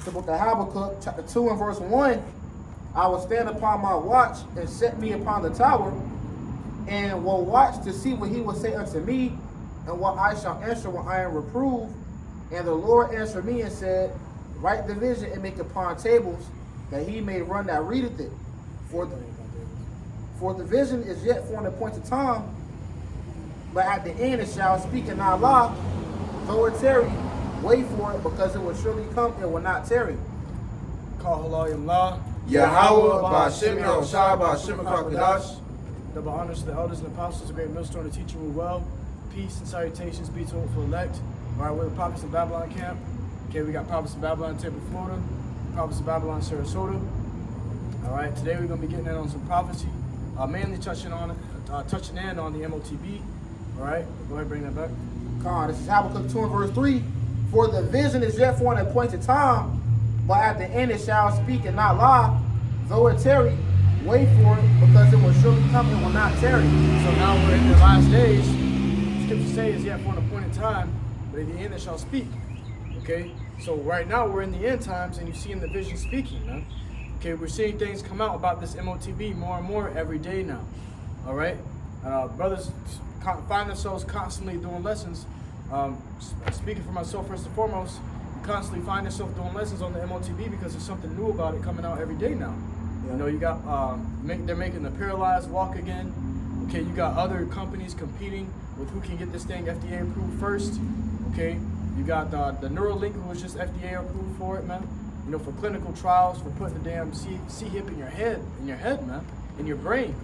the book of Habakkuk, chapter 2 and verse 1. I will stand upon my watch and set me upon the tower, and will watch to see what he will say unto me, and what I shall answer when I am reproved. And the Lord answered me and said, write the vision and make upon tables, that he may run that readeth it. For the vision is yet for an appointed time, but at the end it shall speak and not lie. Though it tarry, wait for it, because it will surely come, it will not tarry. Call Halayim La. Yahweh, Ba'ashem Yahushua, Ba'ashem HaKadosh. Double honors to the elders and apostles, the great millstone, the teacher who well. Peace and salutations be to all for elect. All right, we're the Prophets of Babylon camp. Okay, we got Prophets of Babylon, Tampa, Florida. Prophets of Babylon, Sarasota. All right, today we're going to be getting in on some prophecy, mainly touching in on the MOTB. All right, go ahead and bring that back. This is Habakkuk 2 and verse 3. For the vision is yet for an appointed time, but at the end it shall speak and not lie. Though it tarry, wait for it, because it will surely come and will not tarry. So now we're in the last days. Scripture say is yet for an appointed time, but at the end it shall speak. Okay, so right now we're in the end times, and you see in the vision speaking, man. Okay, we're seeing things come out about this MOTB more and more every day now. All right, brothers find themselves constantly doing lessons. Speaking for myself first and foremost, you constantly find yourself doing lessons on the MOTB because there's something new about it coming out every day now. You know, you got they're making the paralyzed walk again. Okay, you got other companies competing with who can get this thing FDA approved first. Okay, you got the Neuralink, who was just FDA approved for it, man. You know, for clinical trials, for putting the damn C-hip in your head, man, in your brain.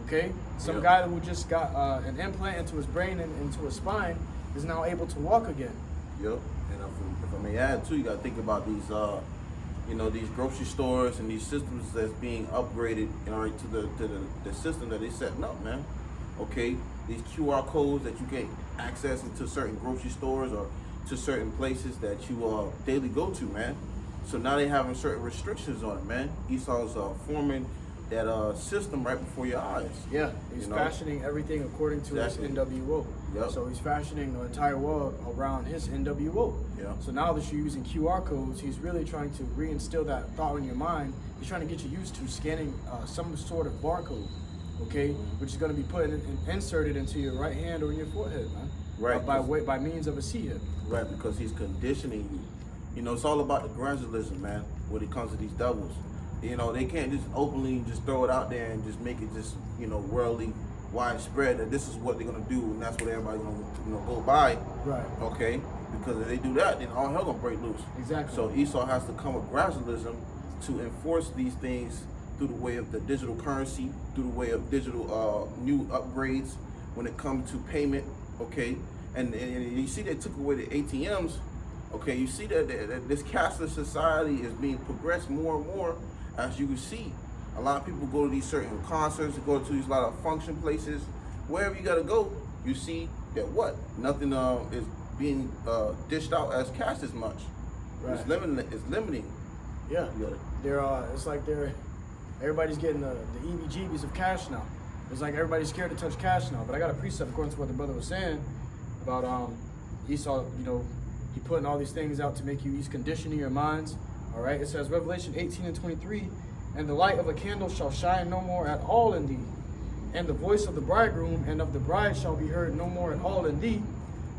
Okay, some guy who just got an implant into his brain and into his spine is now able to walk again. Yep, and if I may add too, you got to think about these, these grocery stores and these systems that's being upgraded, to the system that they setting up, man. Okay, these QR codes that you can access into certain grocery stores or to certain places that you daily go to, man. So now they having certain restrictions on it, man. Esau's forming that system right before your eyes. Yeah, he's fashioning everything according to his NWO. Yep. So he's fashioning the entire world around his NWO. Yeah. So now that you're using QR codes, he's really trying to reinstill that thought in your mind. He's trying to get you used to scanning some sort of barcode, okay, which is going to be inserted into your right hand or in your forehead, man. Right. By means of a C-hip. Right, because he's conditioning you. You know, it's all about the gradualism, man, when it comes to these devils. You know, they can't just openly just throw it out there and just make it just, worldly widespread that this is what they're gonna do and that's what everybody's gonna go by. Right. Okay? Because if they do that, then all hell gonna break loose. Exactly. So Esau has to come with gradualism to enforce these things through the way of the digital currency, through the way of digital new upgrades when it comes to payment, okay? And you see they took away the ATMs, okay? You see that this cashless society is being progressed more and more. As you can see, a lot of people go to these certain concerts, go to these lot of function places. Wherever you gotta go, you see that nothing is being dished out as cash as much. Right. It's limiting. Yeah. It's like everybody's getting the EBGBs of cash now. It's like everybody's scared to touch cash now. But I got a precept according to what the brother was saying about Esau, he putting all these things out to make you, he's conditioning your minds. All right, it says Revelation 18 and 23, and the light of a candle shall shine no more at all in thee, and the voice of the bridegroom and of the bride shall be heard no more at all in thee.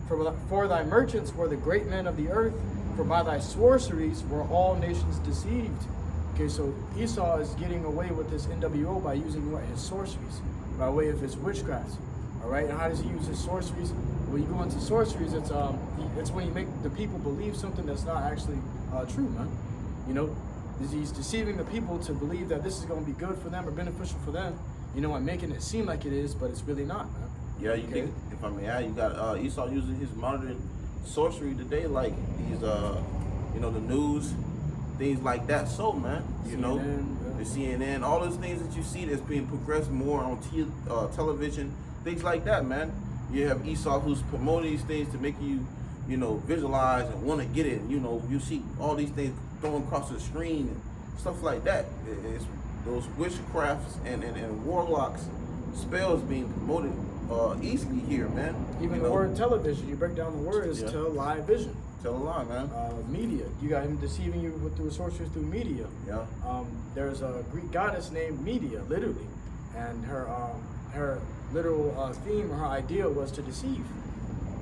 For thy merchants were the great men of the earth, for by thy sorceries were all nations deceived. Okay, so Esau is getting away with this NWO by using his sorceries, by way of his witchcrafts. All right, and how does he use his sorceries? When you go into sorceries, it's when you make the people believe something that's not actually true, man. He's deceiving the people to believe that this is going to be good for them or beneficial for them, and making it seem like it is, but it's really not, man. Yeah, you think, if I may add, you got Esau using his modern sorcery today, like these, the news, things like that. So, man, CNN, the CNN, all those things that you see that's being progressed more on television, things like that, man. You have Esau who's promoting these things to make you, visualize and want to get it. You see all these things thrown across the screen and stuff like that. It's those witchcrafts and warlocks, spells being promoted easily here, man. Even You the know? word television, you break down the word is Yeah. television. Tell a lie, man. Media, you got him deceiving you through sorcery through media. Yeah. There's a Greek goddess named Media, literally, and her literal theme or her idea was to deceive.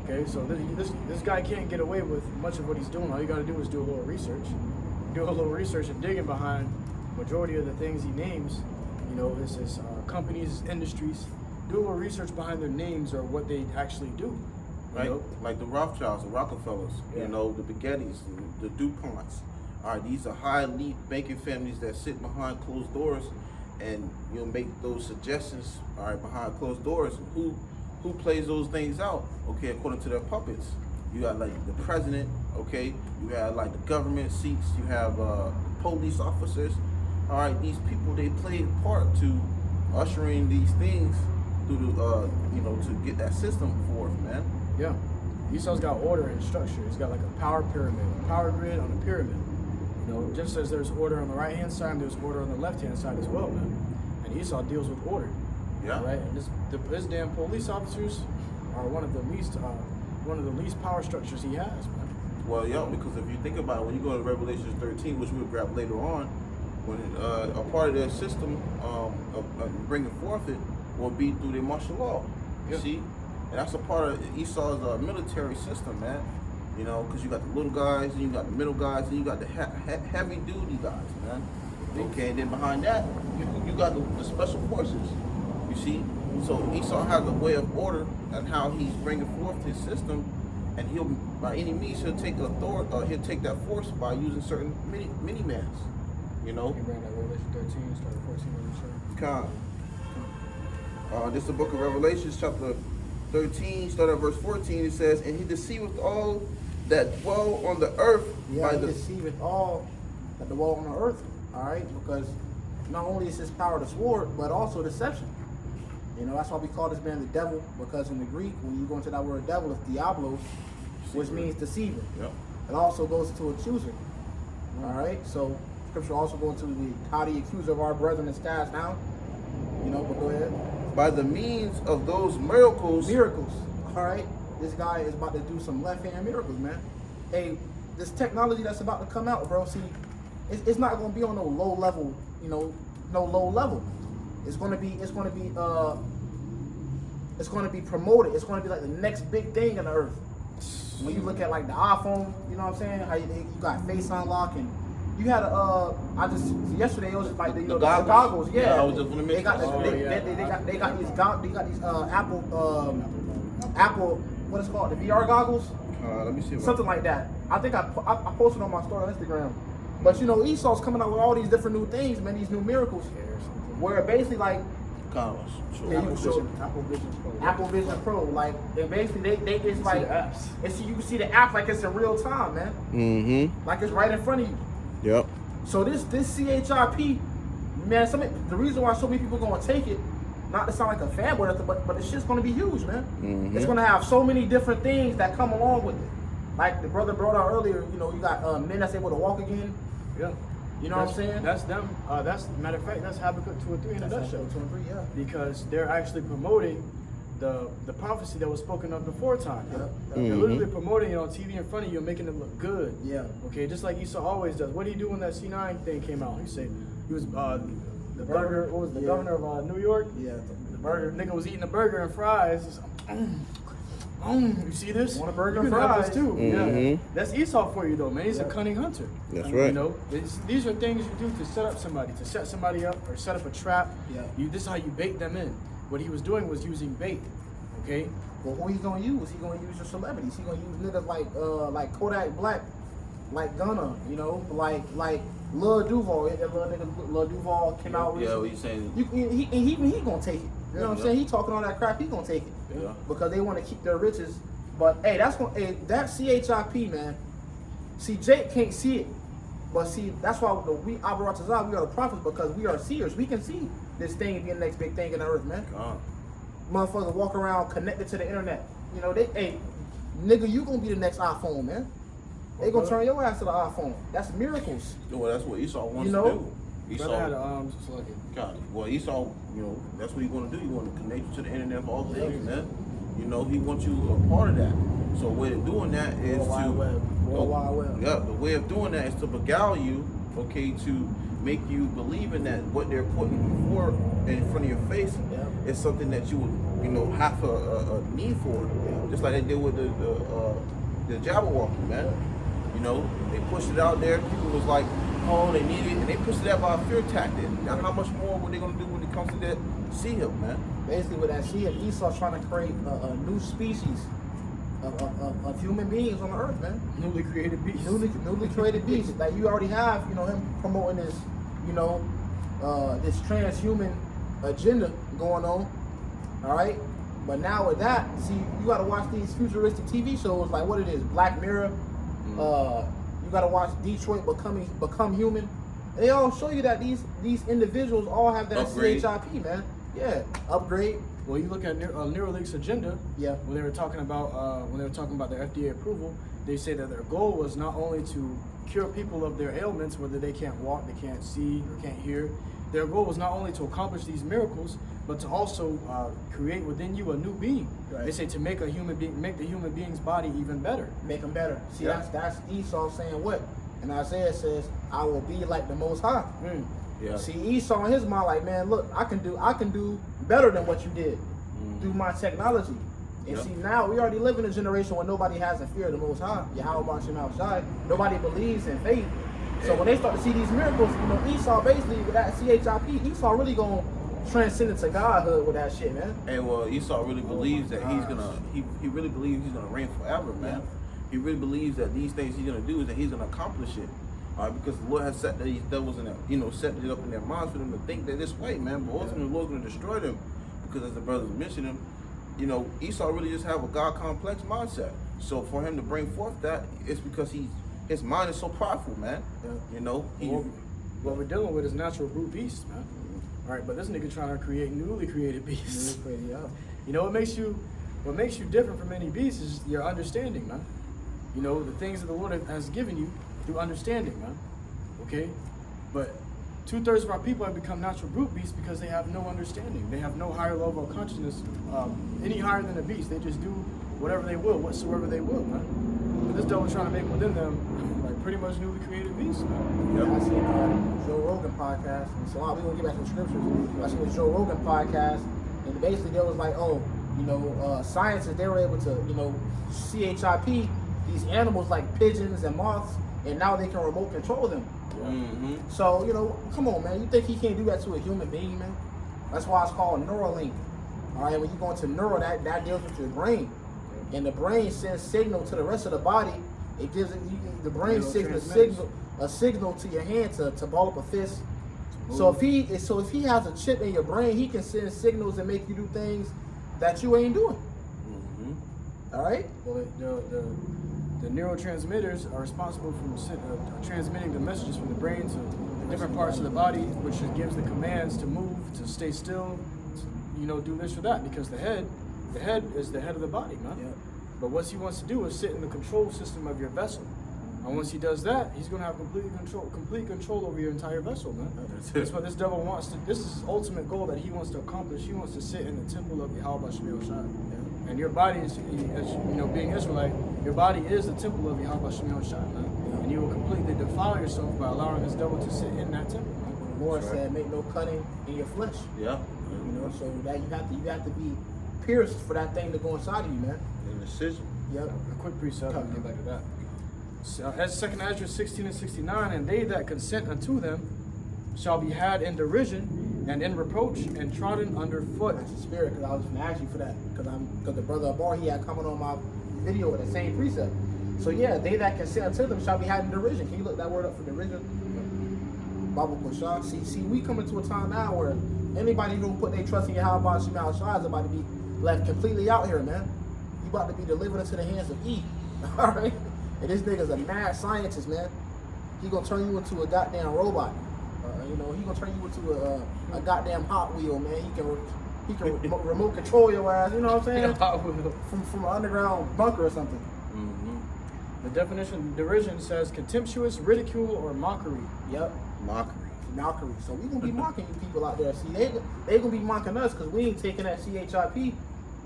Okay, so this guy can't get away with much of what he's doing. All you got to do is do a little research, and digging behind majority of the things he names. You know, his companies, his industries. Do a little research behind their names or what they actually do. Right? You know? Like the Rothschilds, the Rockefellers, Yeah. you know, the Baguettis, the DuPonts. All right, these are high elite banking families that sit behind closed doors and you'll make those suggestions, all right, behind closed doors. Who plays those things out, okay, according to their puppets? You got like the president, okay, you have like the government seats, you have police officers. All right, these people, they play a part to ushering these things through the, you know, to get that system forth, man. Yeah. Esau's got order and structure. He's got like a power pyramid, a power grid on a pyramid. You know, just as there's order on the right hand side, there's order on the left hand side as well, man. And Esau deals with order. Yeah. Right. And this damn police officers are one of the least power structures he has, man. Well, yeah, because if you think about it, when you go to Revelation 13, which we'll grab later on, when a part of their system of bringing forth it will be through their martial law. You Yeah. see? And that's a part of Esau's military system, man. You know, because you got the little guys, and you got the middle guys, and you got the heavy duty guys, man. Okay, and then behind that, you got the special forces. You see? So Esau has a way of order and how he's bringing forth his system, and he'll, by any means, he'll take he'll take that force by using certain mini-mans. You know? You bring that Revelation 13, start at 14 on the show. This is the book of Revelations, chapter 13, start at verse 14. It says, "And he deceiveth all that dwell on the earth Yeah, by he the..." deceiveth all that dwell on the earth. All right, because not only is his power the sword, but also deception. You know, that's why we call this man the devil, because in the Greek, when you go into that word devil, it's diablos, which Deceiver. means deceiver. Yep. It also goes to accuser. All right, so scripture also goes to how the accuser of our brethren is cast down. You know, but go ahead. By the means of those miracles. Miracles. All right, this guy is about to do some left-hand miracles, man. Hey, this technology that's about to come out, bro. See, it's not going to be on no low level. You know, no low level. It's going to be promoted. It's going to be like the next big thing in the earth. When you look at like the iPhone, you know what I'm saying? How you got face unlock, and you had yesterday it was just like the goggles. Yeah. Yeah, I was just gonna they got mention they got these Apple what is it called, the VR goggles, Let me see. something like that. I think I posted on my story on Instagram. But you know, Esau's coming out with all these different new things, man. These new miracles, where it basically like Sure. Yeah, you can show Apple Vision Pro. Apple Vision Pro, like and basically they it's like the apps. it's you can see the app like it's in real time, man. Mm-hmm. Like it's right in front of you. Yep. So this CHIP, man, the reason why so many people gonna take it, not to sound like a fanboy, or nothing, but the shit's gonna be huge, man. Mhm. It's gonna have so many different things that come along with it. Like the brother brought out earlier, you know, you got men that's able to walk again. Yeah. You know what I'm saying? That's them. That's matter of fact, that's Habakkuk 2 and 3 in a nutshell. 2 and 3, yeah. Because they're actually promoting the prophecy that was spoken of before time. Yeah. They're literally promoting it on TV in front of you and making it look good. Yeah. Okay, just like Esau always does. What did he do when that C9 thing came out? He said he was the burger. What was the Yeah. governor of New York? Yeah. The burger nigga was eating a burger and fries. Just, you see this? Want a burger You and can have fries? this too. Mhm. Yeah. That's Esau for you though, man. He's a Yeah. cunning hunter. That's You right. know, these are things you do to set up somebody, to set somebody up or set up a trap. Yeah. This is how you bait them in. What he was doing was using bait. Okay. Well, who he gonna use? He gonna use your celebrities. He gonna use niggas like Kodak Black, like Gunna, you know, like Lil Duval. That little nigga Lil Duval came out Yeah, recently. what you saying? He gonna take it. You know what I'm Yeah. saying? He talking all that crap. He gonna take it. Yeah. Because they want to keep their riches. But hey, that CHIP, man. See, Jake can't see it, but see, that's why we Abaratazah, we are the prophets, because we are seers. We can see this thing being the next big thing in the earth, man. Motherfuckers walk around connected to the internet. You know, nigga, you gonna be the next iPhone, man. They gonna turn your ass to the iPhone. That's miracles. Well, that's what Esau wants You know? to do. Brother had so like God, well, Esau, you know, that's what he want to do. He want to connect you to the internet of all things, man. You know, he wants you a part of that. So the way of doing that is World Wide Web. Yeah, the way of doing that is to beguile you, okay, to make you believe in that what they're putting before in front of your face is something that you would, you know, have a need for. Just like they did with the Jabberwocky, man. You know, they pushed it out there. People was like, oh, they need it, and they pushed it out by a fear tactic. Now, how much more what they gonna do when it comes to that Shihib, man? Basically, with that Shihib, Esau's trying to create a new species of human beings on the earth, man. newly created beast. Newly created beasts. Like you already have, you know, him promoting this, you know, this transhuman agenda going on. All right, but now with that, see, you got to watch these futuristic TV shows like what it is, Black Mirror. You got to watch Detroit Become Human. And they all show you that these individuals all have that Upgrade. CHIP, man. Yeah, upgrade. Well, you look at Neuralink's agenda. Yeah. When they were talking about their FDA approval, they say that their goal was not only to cure people of their ailments, whether they can't walk, they can't see, or can't hear. Their goal was not only to accomplish these miracles, but to also create within you a new being. Right. They say to make the human being's body even better. Make them better. See, Yeah. that's Esau saying what? And Isaiah says, "I will be like the Most High." Yeah. See, Esau in his mind, like, man, look, I can do better than what you did through my technology. And Yep. see, now we already live in a generation where nobody has a fear of the Most High. Yahweh Shem Shai. Nobody believes in faith. So when they start to see these miracles, you know, Esau basically with that CHIP, Esau really gonna transcend into godhood with that shit, man. And well, Esau really believes that he's gonna he really believes he's gonna reign forever, man. He really believes that these things he's gonna do is that he's gonna accomplish it. Because the Lord has set these devils in their, you know, set it up in their minds for them to think that this way, man. But ultimately, the Lord's gonna destroy them. Because as the brothers mentioned him, you know, Esau really just have a God complex mindset. So for him to bring forth that, it's because his mind is so prideful, man. Yeah. You know, What we're dealing with is natural brute beasts, man. All right, but this nigga trying to create newly created beasts. Yeah. You know what makes you different from any beast is your understanding, man. You know, the things that the Lord has given you through understanding, man. Okay? But 2/3 of our people have become natural brute beasts because they have no understanding. They have no higher level of consciousness, any higher than a beast. They just do whatever they will, whatsoever they will, man. But this devil trying to make within them like pretty much newly created beasts, man. I seen Joe Rogan podcast, and so we're gonna get back to the scriptures. I seen the Joe Rogan podcast, and basically there was like, oh, you know, scientists, they were able to, you know, CHIP these animals like pigeons and moths, and now they can remote control them. So, you know, come on, man. You think he can't do that to a human being, man? That's why it's called Neuralink. All right, when you go into neural, that deals with your brain, and the brain sends signal to the rest of the body. It gives the brain sends a signal to your hand to ball up a fist. So if he has a chip in your brain, he can send signals and make you do things that you ain't doing. All right. Well, the neurotransmitters are responsible for transmitting the messages from the brain to the different parts of the body, which gives the commands to move, to stay still, to, you know, do this or that. Because the head is the head of the body, man. Yep. But what he wants to do is sit in the control system of your vessel. And once he does that, he's going to have complete control over your entire vessel, man. That's what this devil wants to. This is his ultimate goal that he wants to accomplish. He wants to sit in the temple of Yahweh Shemel Shai. And your body is, as you know, being Israelite, your body is the temple of Yahweh Shemel Shai, man. And you will completely defile yourself by allowing this devil to sit in that temple, man. The Lord said, "Make no cutting in your flesh." Yeah. You know, so that you have to be pierced for that thing to go inside of you, man. Indecision. Yep. A quick precept, I'll get back to that. So, as 2 Ezra 16 and 69, and they that consent unto them shall be had in derision and in reproach and trodden underfoot. That's the spirit, because I was going to ask you for that, because the brother Abar, he had comment on my video with the same precept. So yeah, they that consent unto them shall be had in derision. Can you look that word up for derision? Bible Kushah. See, we coming to a time now where anybody who put their trust in Yahweh Shemel Shai is about to be left completely out here, man. You about to be delivered into the hands of Eve. All right. And this nigga's a mad scientist, man. He gonna turn you into a goddamn robot. You know, he gonna turn you into a goddamn Hot Wheel, man. He can remote control your ass. You know what I'm saying? From an underground bunker or something. The definition of derision says contemptuous ridicule or mockery. Yep. Mockery. Valkyrie. So we gonna be mocking you people out there. See, they gonna be mocking us because we ain't taking that CHIP.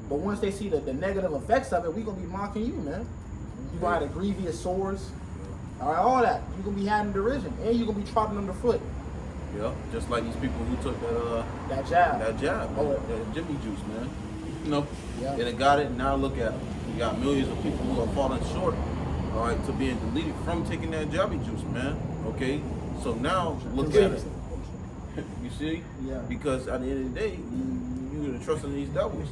But once they see the negative effects of it, we gonna be mocking you, man. You gonna have the grievous sores, all right, all that. You gonna be having derision, and you gonna be trotting underfoot. Yeah, just like these people who took That jab. that jab, man. Oh, That Jimmy juice, man. You know, Yeah. they got it. Now look at them. You got millions of people who are falling short, all right, to being deleted from taking that jabby juice, man. Okay, so now look at it. You see? Yeah. Because at the end of the day, you are trusting these devils,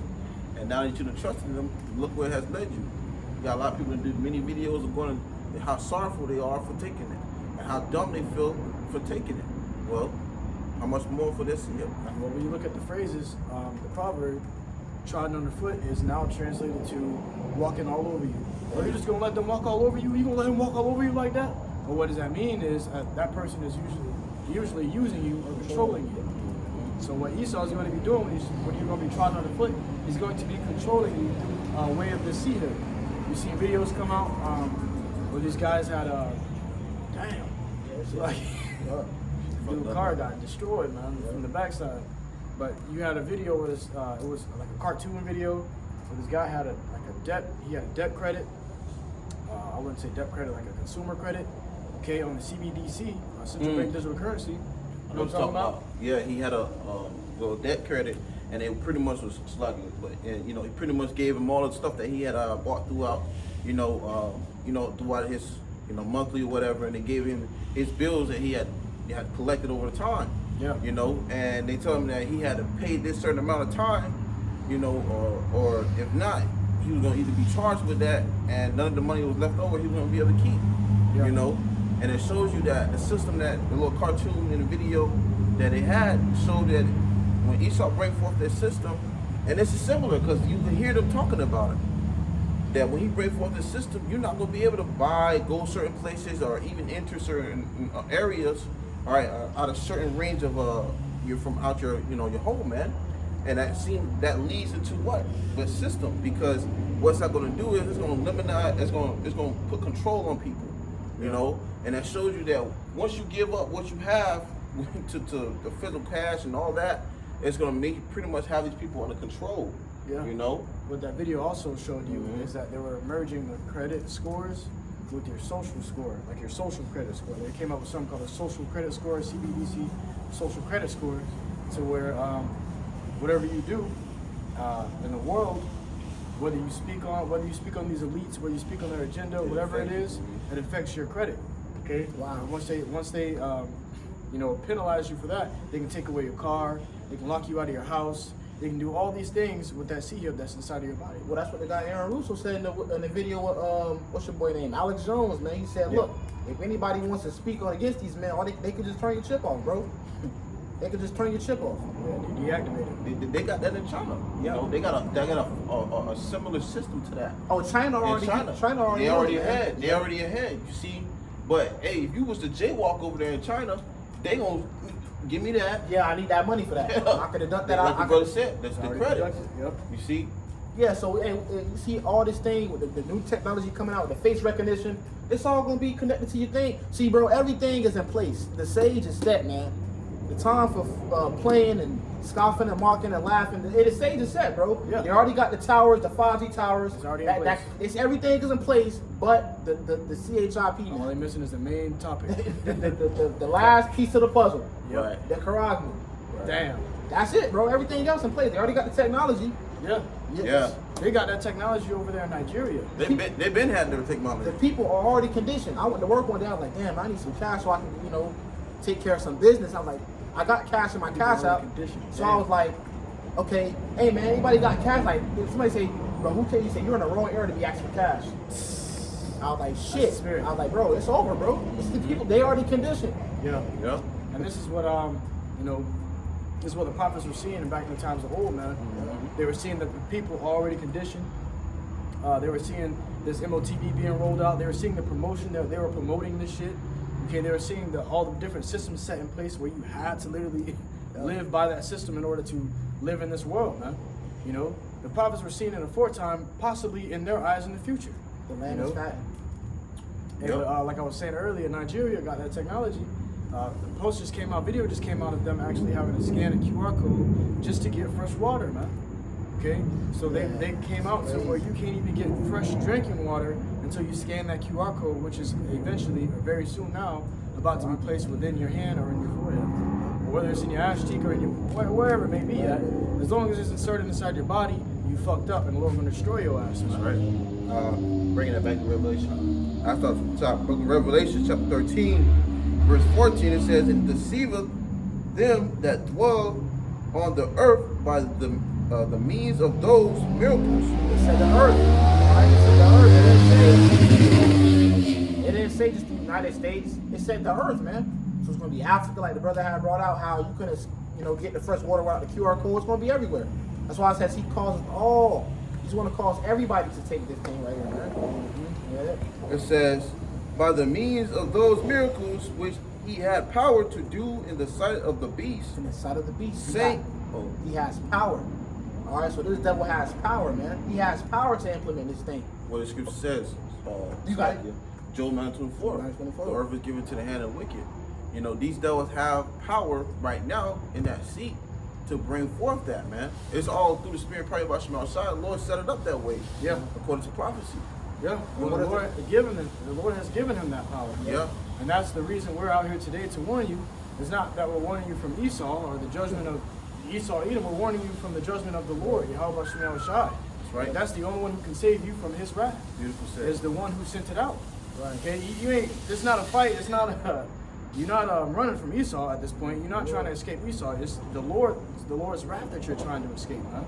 and now that you're trusting them, look where it has led you. You got a lot of people that do many videos of going to how sorrowful they are for taking it, and how dumb they feel for taking it. Well, how much more for this here? Well, when you look at the phrases, the proverb, trodden underfoot, is now translated to walking all over you. Are you just gonna let them walk all over you? You gonna let them walk all over you like that? But what does that mean is that person is usually using you or controlling you. So what Esau is going to be doing when you're going to be trodden underfoot, he's going to be controlling you through way of the seed. You've seen videos come out where these guys had like the car got destroyed, man, from the backside. But you had a video where this, it was like a cartoon video where this guy had he had a debt credit. I wouldn't say debt credit, like a consumer credit, okay, on the CBDC, Central Bank Digital Currency. You know what I'm talking about? Yeah, he had a debt credit, and it pretty much was slugging. But and, he pretty much gave him all the stuff that he had bought throughout, throughout his monthly or whatever, and they gave him his bills that he had collected over the time. Yeah. And they told him that he had to pay this certain amount of time, or if not, he was going to either be charged with that, and none of the money was left over, he was going to be able to keep. Yeah. And it shows you that the system, that the little cartoon in the video that they had showed that when Esau bring forth this system, and this is similar because you can hear them talking about it, that when he bring forth this system, you're not going to be able to go certain places or even enter certain areas, all right, out of certain range of you're from out your your home, man. And that leads into what? The system, because what's that going to do is it's going to eliminate, it's going to put control on people, and that shows you that once you give up what you have to the physical cash and all that, it's going to make you pretty much have these people under control. Yeah. What that video also showed you is that they were merging the credit scores with your social score, like your social credit score. They came up with something called a social credit score, CBDC social credit score, to where whatever you do in the world, whether you speak on these elites, whether you speak on their agenda, whatever it is, it affects your credit. Okay. Wow. And once they penalize you for that, they can take away your car, they can lock you out of your house, they can do all these things with that C-hub that's inside of your body. Well, that's what the guy Aaron Russo said in the video with what's your boy name, Alex Jones, man. He said, look, if anybody wants to speak on against these men, they could just turn your chip off, bro. They could just turn your chip off. Yeah, deactivate it. They got that in China. They got a similar system to that. Oh, China already ahead. They already ahead. You see, but hey, if you was to jaywalk over there in China, they gonna give me that. Yeah, I need that money for that. I could have done that. Like the brother said, that's the credit. Yep. You see. Yeah, so you see all this thing with the new technology coming out, the face recognition, it's all gonna be connected to your thing. See, bro, everything is in place. The sage is set, man. The time for playing and scoffing and mocking and laughing, the sage is set, bro. Yeah. They already got the towers, the 5G towers. It's already in place. It's everything is in place, but the CHIP, All man. they're missing is the main topic. the last piece of the puzzle. Right. The Karagman. Damn. That's it, bro. Everything else in place. They already got the technology. Yeah. Yeah. They got that technology over there in Nigeria. They've been had their technology. The people are already conditioned. I went to work one day. I was like, damn, I need some cash so I can, take care of some business. I was like, I got cash in my People cash already out. conditioned. So I was like, okay, hey man, anybody got cash? Like, if somebody say, bro, who tell you, say you're in the wrong area to be asking for cash? I was like, shit. That's the spirit. I was like, bro, it's over, bro. It's the people, they already conditioned. Yeah. Yeah. And this is what this is what the prophets were seeing back in the times of old, man. They were seeing that the people already conditioned. They were seeing this MOTB being rolled out. They were seeing the promotion. They were promoting this shit. Okay, they were seeing all the different systems set in place where you had to literally live by that system in order to live in this world, man. The prophets were seeing in the foretime, possibly in their eyes in the future. The land is fat. And, like I was saying earlier, Nigeria got that technology. the post just came out, video just came out of them actually having to scan a QR code just to get fresh water, man. Okay, so they came out to where you can't even get fresh drinking water until you scan that QR code, which is eventually, or very soon now, about to be placed within your hand or in your forehead, or whether it's in your ass cheek or in your wherever it may be at. As long as it's inserted inside your body, you fucked up, and the Lord's gonna destroy your ass. That's right. Bringing that back to Revelation. I start from the top. Book of Revelation, chapter 13, verse 14. It says, "It deceiveth them that dwell on the earth by the means of those miracles." It said the earth. Right? It said the earth. It didn't say just the United States. It said the earth, man. So it's gonna be Africa, like the brother had brought out, how you couldn't, get the fresh water without the QR code. It's gonna be everywhere. That's why it says he calls us all. He's gonna cause everybody to take this thing right here, man. Yeah. It says, "By the means of those miracles which he had power to do in the sight of the beast." In the sight of the beast. He He has power. All right, so this devil has power, man. He has power to implement this thing. What the scripture says. You got it. Job 9:24. 9:24. The earth is given to the hand of the wicked. These devils have power right now in that seat to bring forth that, man. It's all through the spirit probably by Shema Shai. The Lord set it up that way. Yeah. According to prophecy. Yeah, well, the Lord has given him that power. Yeah. And that's the reason we're out here today to warn you. It's not that we're warning you from Esau or the judgment of Esau Edom. We're warning you from the judgment of the Lord, Yahweh Shema Shai. That's right. And that's the only one who can save you from his wrath. Beautiful said. Is the one who sent it out. Right. Okay, you ain't. It's not a fight. It's not a. You're not running from Esau at this point. You're not trying to escape Esau. It's the Lord. It's the Lord's wrath that you're trying to escape, man.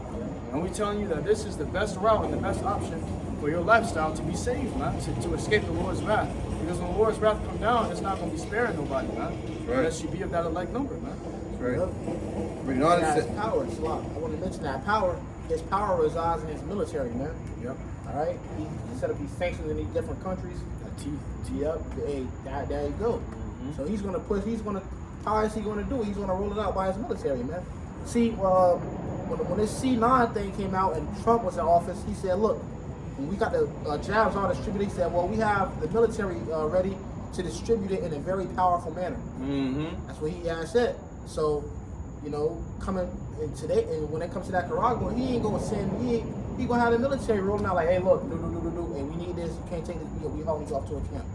And we're telling you that this is the best route and the best option for your lifestyle to be saved, man. To escape the Lord's wrath. Because when the Lord's wrath come down, it's not going to be sparing nobody, man. Right. Unless you be of that elect number, man. That's right. Yep. Bring it on He and has say- power. It's a lot. I want to mention that power. His power resides in his military, man. Yep. All right. He set up these sanctions in these different countries. Yep. Hey, there you go. So he's gonna push. How is he gonna do it? He's gonna roll it out by his military, man. See, when this C9 thing came out and Trump was in office, he said, "Look, when we got the jabs all distributed," he said, "Well, we have the military ready to distribute it in a very powerful manner." Mm-hmm. That's what he had said. So, coming in today, and when it comes to that Nicaragua, he ain't gonna send. He gonna have the military rolling out like, "Hey, look, do, and we need this. You can't take this. We hauling you off to a camp."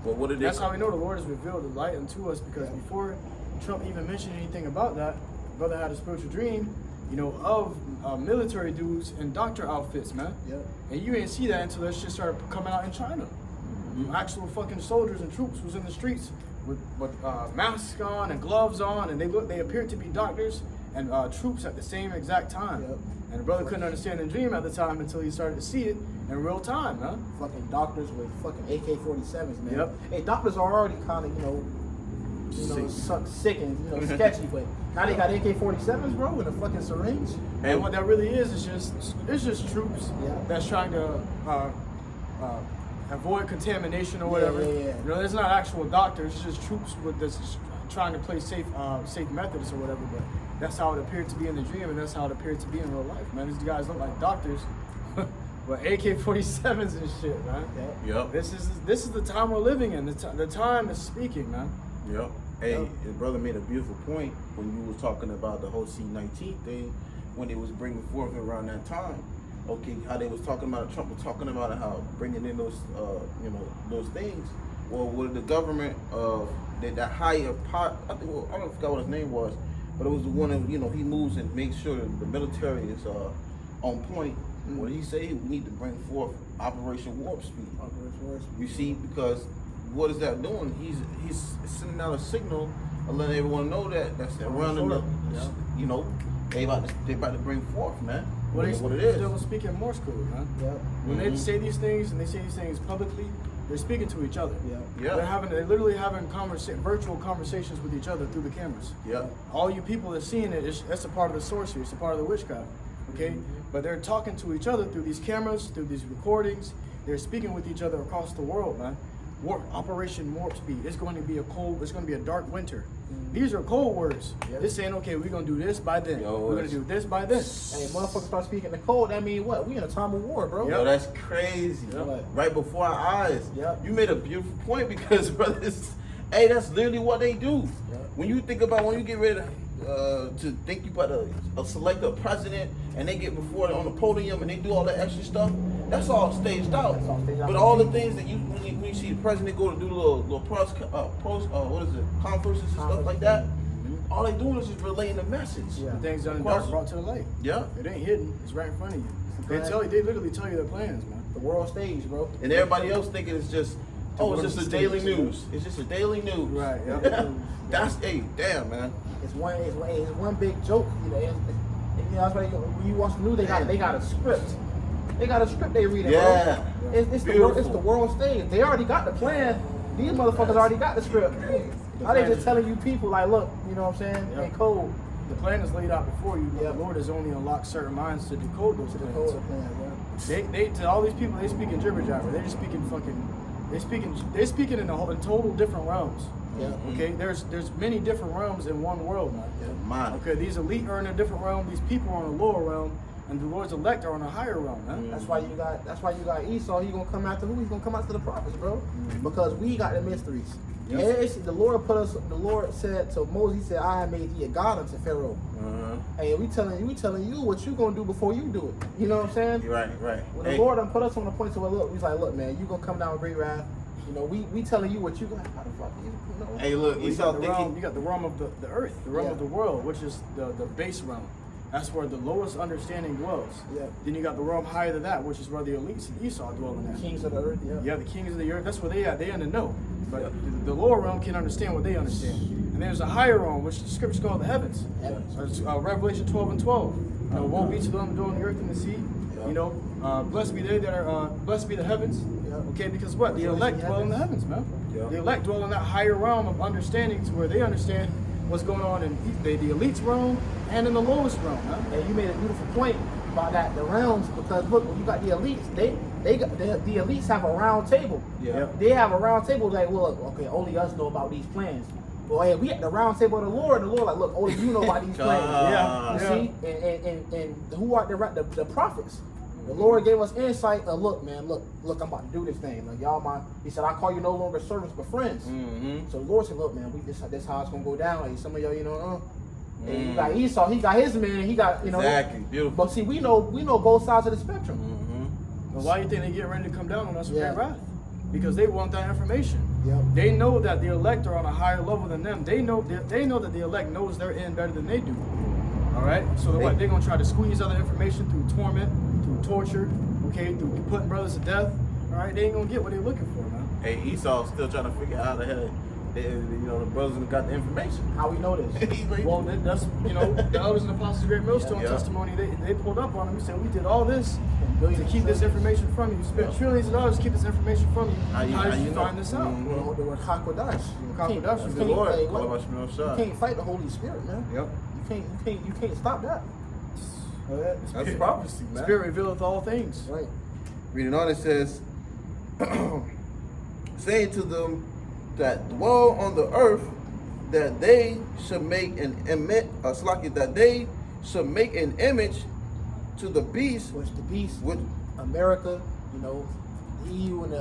Well, what did That's how we know the Lord has revealed the light unto us, because before Trump even mentioned anything about that, brother had a spiritual dream, of military dudes in doctor outfits, man. Yep. And you didn't see that until that shit started coming out in China. Actual fucking soldiers and troops was in the streets with masks on and gloves on, and they appeared to be doctors and troops at the same exact time. Yep. And the brother couldn't understand the dream at the time until he started to see it in real time, man. Fucking doctors with fucking AK-47s, man. Yep. Hey, doctors are already kind of, sick and sketchy, but now they got AK-47s, bro, with a fucking syringe. And what that really is just troops Yeah. that's trying to avoid contamination or whatever. Yeah. It's not actual doctors. It's just troops that's just trying to play safe methods or whatever. But that's how it appeared to be in the dream, and that's how it appeared to be in real life, man. These guys look like doctors, but AK-47s and shit, man. Yeah. Yep. This is the time we're living in. The time is speaking, man. Yep. Hey, Yep. Your brother made a beautiful point when you was talking about the whole C-19 thing, when it was bringing forth around that time. Okay, how they was talking about, Trump was talking about how bringing in those, those things. Well, with the government of that higher part, I don't forget what his name was, but it was the one that, he moves and makes sure the military is on point. What did he say? We need to bring forth Operation Warp Speed. You see, because what is that doing? He's sending out a signal and letting everyone know that's around the, they about to bring forth, man. What it is. Still speaking Morse code, man. Yep. When they say these things and they say these things publicly, they're speaking to each other. Yeah. Yeah. They're literally having virtual conversations with each other through the cameras. Yeah. All you people that are seeing it, that's a part of the sorcery. It's a part of the witchcraft. Okay, but they're talking to each other through these cameras, through these recordings. They're speaking with each other across the world, man. Operation Warp Speed. It's going to be a dark winter. These are cold words. Yep. It's saying, okay, we're gonna do this by then. We're gonna do this by then. Hey, motherfuckers start speaking the code. That mean what? We in a time of war, bro. Yo, that's crazy. Yep. Right before our eyes. Yep. You made a beautiful point because, brothers, Hey, that's literally what they do. Yeah. When you think about when you get ready to think you about to select a president and they get before on the podium and they do all that extra stuff, that's all staged out. That's all staged out. But all the things that when you see the president go to do little conferences and stuff like that, all they doing is just relaying the message. Yeah. The things done in Of course. dark brought to the light. Yeah. It ain't hidden. It's right in front of you. They Right. tell you. They literally tell you their plans, man. The world stage, bro. And everybody else thinking it's just, oh, it's just a daily Stage. news. It's just a daily news. Right. Yeah. That's damn, man. It's one big joke. You know, that's why when you watch the news, they got a script. They got a script they read. Yeah. Bro. It's Beautiful. the world stage. They already got the plan. These motherfuckers already got the script. Now they just telling you people like, look, you know what I'm saying? Yep. In code. The plan is laid out before you, but Yep. the Lord has only unlocked certain minds to decode those To the plans. code plan, bro. They to all these people, they speaking jibber jabber. They're just speaking they're speaking in total different realms. Yeah. Okay, there's many different realms in one world, man. Mine. Okay, these elite are in a different realm, these people are in a lower realm, and the Lord's elect are in a higher realm, man. That's why you got Esau. He gonna come after who? He's gonna come after the prophets, bro. Because we got the mysteries. Yep. And the Lord said to Moses, he said, I have made thee a god unto Pharaoh. Hey, we telling you what you gonna do before you do it. You know what I'm saying? You're right, right. When Hey, the Lord done put us on the point to where look, he's like, look, man, you gonna come down with great wrath. You know, we telling you what you gonna how the fuck you know? hey, look, You Esau got the realm, thinking. you got the realm of the earth, the realm Yeah. of the world, which is the base realm. That's where the lowest understanding dwells. Yeah. Then you got the realm higher than that, which is where the elites and Esau dwell in that. Kings of the earth, yeah. Yeah, the kings of the earth, that's where they at. They in the know. But Yeah. the lower realm can understand what they understand. And there's a higher realm, which the scriptures call the heavens. Heavens. Revelation 12 and 12. You know, woe be to them doing the earth and the sea. Yeah. You know, blessed be they that are, blessed be the heavens. Yeah. Okay, because what? The elect dwell in the heavens, man. Yeah. The elect dwell in that higher realm of understanding to where they understand what's going on in the elite's realm and in the lowest realm, man. And you made a beautiful point about that, the realms, because look, when you got the elites, they got the elites have a round table. Yeah. They have a round table like, well, okay, only us know about these plans. Well, hey, we at the round table of the Lord like, look, only you know about these plans. Yeah. You Yeah. see? And who are the prophets? The Lord gave us insight. Look, man, look, I'm about to do this thing. Like y'all, he said, I call you no longer servants but friends. Mm-hmm. So the Lord said, look, man, this how it's gonna go down. Like some of y'all, you know, and you got Esau, he got his man, and he got, you know. Exactly. Beautiful. But see, we know both sides of the spectrum. Mm-hmm. But why do you think they get ready to come down on us with Yeah. great wrath? Because they want that information. Yep. They know that the elect are on a higher level than them. They know that the elect knows their end better than they do. All right. So what? They're gonna try to squeeze other information through torment, through torture, okay, through putting brothers to death. All right. They ain't gonna get what they're looking for, man. Hey, Esau's still trying to figure out how the hell the brothers got the information. How we know this? Well, that's the elders and apostles of Great Millstone Yeah. testimony. They pulled up on him and said, "We did all this Billions to keep of this dollars. information from you. We spent trillions of dollars to keep this information from you. How you did you know? find this out?" Mhm. The word Hakodash. Hakodash is The Lord. Hey, Call what? about Shmuel You Shah. can't fight the Holy Spirit, man. Yep. You can't stop that. That's prophecy, man. Spirit revealeth all things. Right. Reading on, it says, saying to them that dwell on the earth, that they should make an image to the beast, Which the beast, Which- America, you know, EU and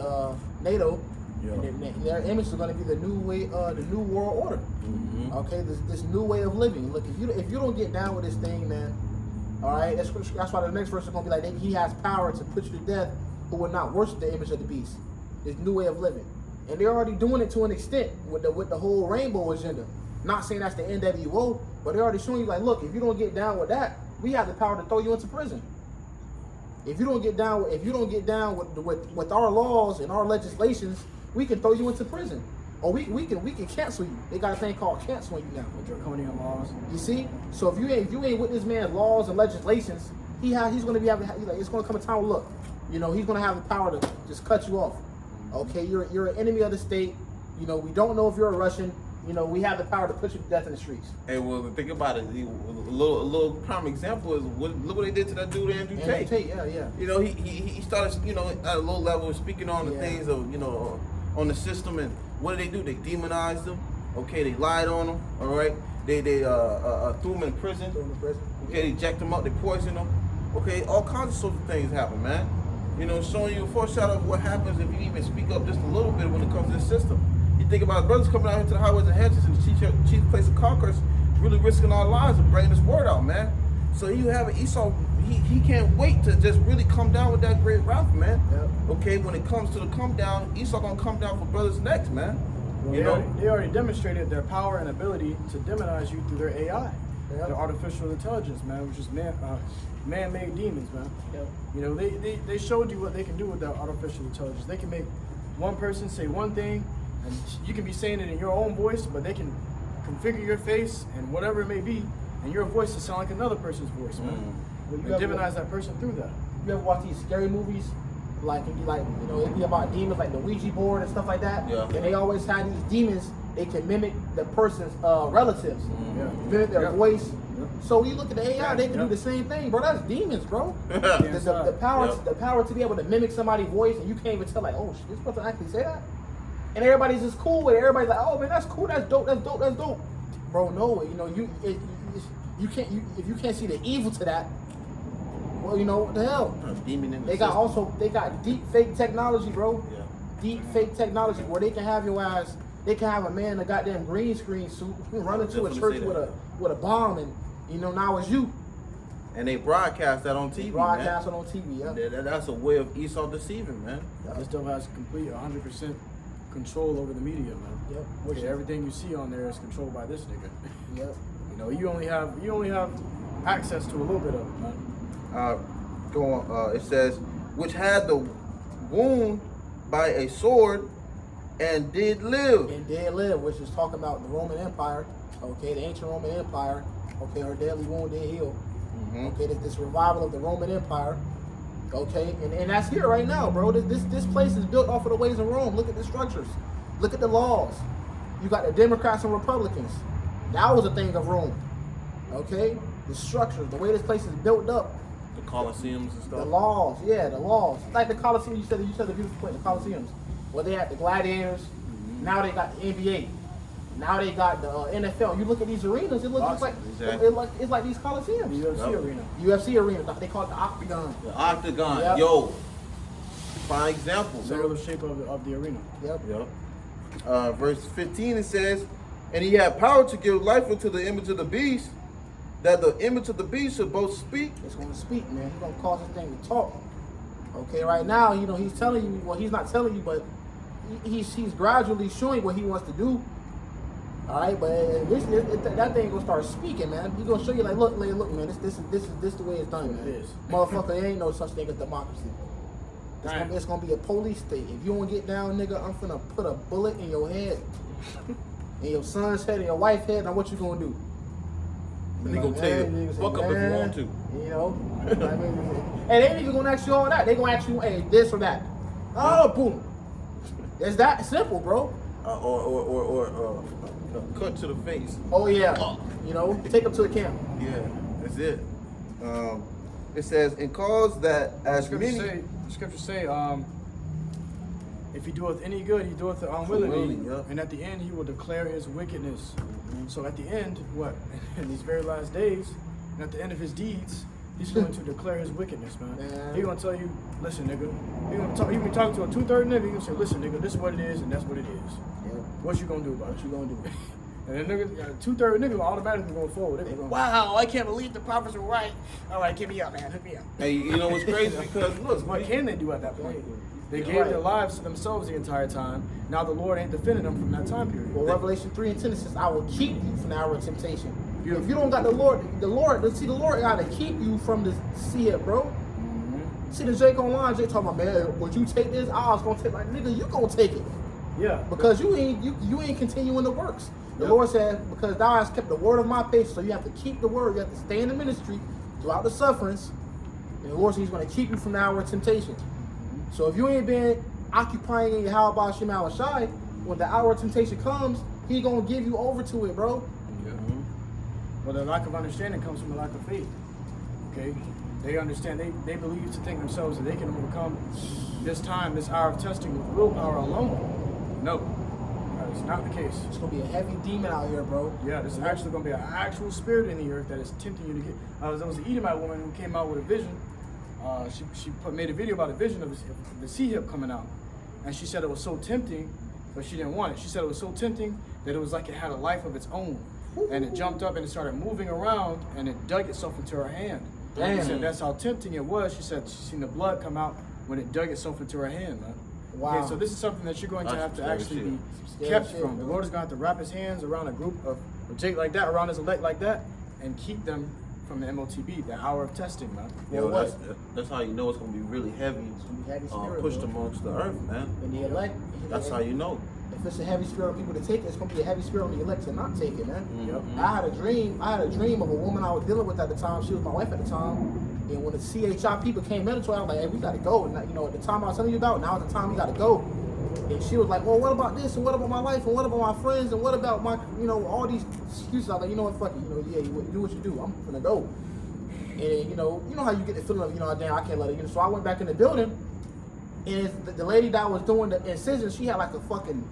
NATO, Yeah. and their image is going to be the new way, the new world order. Mhm. Okay, this new way of living. Look, if you don't get down with this thing, man, all right, that's why the next verse is going to be like, he has power to put you to death who will not worship the image of the beast. This new way of living, and they're already doing it to an extent with the whole rainbow agenda. Not saying that's the NWO, but they're already showing you like, look, if you don't get down with that, we have the power to throw you into prison. If you don't get down with our laws and our legislations, we can throw you into prison, or we can cancel you. They got a thing called canceling you now. Draconian laws. You see, so if you ain't with this man's laws and legislations, he's gonna be having like it's gonna come a time where, look, you know, he's gonna have the power to just cut you off. Okay, you're an enemy of the state. You know, we don't know if you're a Russian. You know, we have the power to put you to death in the streets. Hey, well, think about it. A little prime example is look what they did to that dude Andrew Tate. Yeah. You know, he started, at a low level speaking on the Yeah. things of, on the system, and what did they do? They demonized him. Okay, they lied on him. All right, they threw him in prison. Throw him in prison. Okay, they jacked him up, they poisoned him. Okay, all kinds of sorts of things happen, man. Showing you a foreshadow of what happens if you even speak up just a little bit when it comes to this system. You think about brothers coming out here to the highways and hedges and the chief place of conquerors, really risking our lives and bringing this word out, man. So you have an Esau, he can't wait to just really come down with that great wrath, man. Yep. Okay, when it comes to the come down, Esau gonna come down for brothers next, man. Well, they already demonstrated their power and ability to demonize you through their AI, their artificial intelligence, man, which is man-made demons, man. Yep. You know, they showed you what they can do with their artificial intelligence. They can make one person say one thing, and you can be saying it in your own voice, but they can configure your face and whatever it may be, and your voice to sound like another person's voice, man. Well, you And ever- demonize that person through that. You ever watch these scary movies? Like, it'd be like, you know, it'd be about demons, like the Ouija board and stuff like that. Yeah. And they always have these demons, they can mimic the person's relatives, Yeah. mimic their Yeah. voice. Yeah. So when you look at the AI, they can Yeah. do the same thing, bro. That's demons, bro. Yeah. The power, Yep. the power to be able to mimic somebody's voice, and you can't even tell, like, oh, shit, this person actually say that. And everybody's just cool with it. Everybody's like, oh man, that's cool, that's dope, that's dope, that's dope. Bro, no, you know, you can't, if you can't see the evil to that, well, you know what the hell. Demon in the They got system. they got deep fake technology, bro. Yeah. Deep fake technology where they can have your ass. They can have a man in a goddamn green screen suit who run into a Definitely church say that. with a bomb, and you know now it's you. And they broadcast that on TV, Broadcast it man. on TV. Yeah. That's a way of Esau deceiving, man. This stuff has complete 100% control over the media, man. Yep. Okay, everything you see on there is controlled by this nigga. Yep. You know, you only have access to a little bit of it, man. Go on. It says, which had the wound by a sword and did live. And dead live, which is talking about the Roman Empire. Okay, the ancient Roman Empire. Okay, her deadly wound did heal. Okay, this revival of the Roman Empire. Okay, and that's here right now, bro. This place is built off of the ways of Rome. Look at the structures. Look at the laws. You got the Democrats and Republicans. That was a thing of Rome. Okay, the structures, the way this place is built up, The Colosseums and stuff. the laws. Yeah, the laws. Like the Colosseum. You said the beautiful point. The Colosseums. Well, they had the gladiators. Now they got the NBA. Now they got the NFL. You look at these arenas. It looks just like Exactly. it's like these The Colosseums. UFC Yep. arena. UFC arena. They call it the Octagon. The Octagon. Yep. Yo. Prime example. Similar shape of the arena. Yep. Yep. Verse 15 it says, and he had power to give life unto the image of the beast, that the image of the beast should both speak. It's going to speak, man. He's going to cause this thing to talk. Okay, right now, you know, he's telling you, well, he's not telling you, but he's gradually showing what he wants to do. All right, but that thing gonna start speaking, man. He's gonna show you, like, look, man, this is the way it's done, man. It is. Motherfucker, there ain't no such thing as democracy. It's gonna be a police state. If you don't get down, nigga, I'm finna put a bullet in your head, in your son's head, in your wife's head. Now what you gonna do? And they gonna tell you, fuck up if you want to. You know, I mean, and they ain't even gonna ask you all that. They gonna ask you, hey, this or that. Oh, boom. It's that simple, bro. Or cut to the face. Oh yeah. You know, take them to the camp. Yeah, that's it. It says, and cause that as Scriptures many. say, if he doeth any good, he doeth it unwillingly, Unwilling, yeah. and at the end he will declare his wickedness. So at the end, what? In these very last days, and at the end of his deeds, he's going to declare his wickedness, man. Man. He's gonna tell you, listen, nigga. He be talking to a 2/3 nigga. He gonna say, listen, nigga, this is what it is, and that's what it is. Yeah. What you gonna do about it? What you gonna do? And then nigga, 2/3 nigga automatically going forward. They gonna, Wow, I can't believe the prophets were right. All right, get me up, man. Hook me up. Hey, you know what's crazy? Because look, what can they do at that point? They Yeah, gave right. their lives to themselves the entire time. Now the Lord ain't defending them from that time period. Well, Revelation 3 and 10 says, I will keep you from the hour of temptation. Beautiful. If you don't got the Lord gotta keep you from this. See it, bro. See the Jake online, Jake talking about, man, would you take this? I was gonna take, like, nigga, you gonna take it. Yeah. Because you ain't continuing the works. The Lord said, because thou hast kept the word of my patience, so you have to keep the word, you have to stay in the ministry throughout the sufferings. And the Lord said he's gonna keep you from the hour of temptation. So if you ain't been occupying in your how about Shema Shai, when the hour of temptation comes, he gonna give you over to it, bro. Well, the lack of understanding comes from a lack of faith. Okay? They understand, they believe to think themselves that they can overcome this time, this hour of testing with willpower alone. No. That is not the case. It's gonna be a heavy demon out here, bro. Yeah, there's actually going to be an actual spirit in the earth that is tempting you to get. There was an Edomite woman who came out with a vision. She made a video about a vision of the sea hip coming out. And she said it was so tempting but she didn't want it. She said it was so tempting that it was like it had a life of its own. And it jumped up and it started moving around and it dug itself into her hand. Damn. She said that's how tempting it was. She said she seen the blood come out when it dug itself into her hand, man. Wow. Okay, so this is something that you're going to That's have to scary actually shit. be Scary kept shit, from. The man. Lord is going to have to wrap his hands around a group of Jake like that, around his elect like that, and keep them from the MOTB, the hour of testing, man. Yo, Well, that's how you know it's gonna be really heavy. gonna be heavy spirit, Pushed bro. amongst the earth, man. And the elect. That's how you know. If it's a heavy spirit on people to take it, it's gonna be a heavy spirit on the elect to not take it, man. Yep. I had a dream of a woman I was dealing with at the time. She was my wife at the time. And when the CHI people came in to her, I was like, hey, we gotta go. And you know, at the time I was telling you about, now is the time we gotta go. And she was like, well, what about this? And what about my life? And what about my friends? And what about my, you know, all these excuses? I was like, you know what, fuck it. You know, yeah, you do what you do. I'm gonna go. And you know how you get the feeling of, you know, damn, I can't let it get. So I went back in the building, and the lady that was doing the incision, she had like a fucking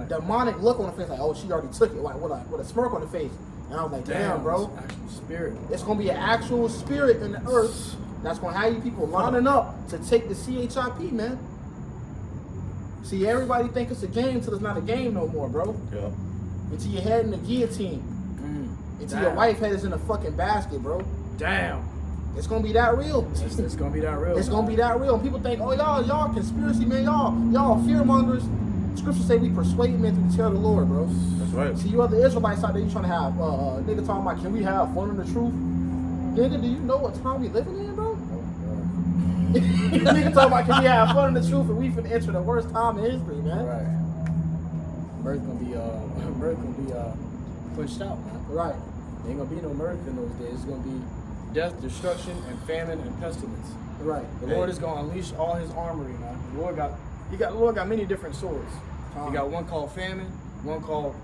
demonic look on her face, like, oh, she already took it, like with a smirk on her face. And I was like, damn, bro, it's actual spirit. it's gonna be an actual spirit in the earth that's gonna have you people lining up to take the CHIP, man. See, everybody think it's a game till it's not a game no more, bro. Yeah. Until your head in the guillotine. Until your Damn. wife head is in a fucking basket, bro. Damn. It's gonna be that real. It's gonna be that real. It's gonna be that real. People think, oh, y'all conspiracy, man. Y'all fearmongers. Scripture say we persuade men through the terror of the Lord, bro. That's right. See, you other Israelites out there, you trying to have, nigga talking about, can we have fun in the truth? Nigga, do you know what time we living in, bro? Nigga talking about, can we have fun in the truth? And we finna enter the worst time in history, man. Right. Mirth gonna be pushed out, man. Right. There ain't gonna be no mirth in those days. It's gonna be death, destruction, and famine and pestilence. Right. The Lord is gonna unleash all His armory, man. The Lord got many different swords. He got one called famine, one called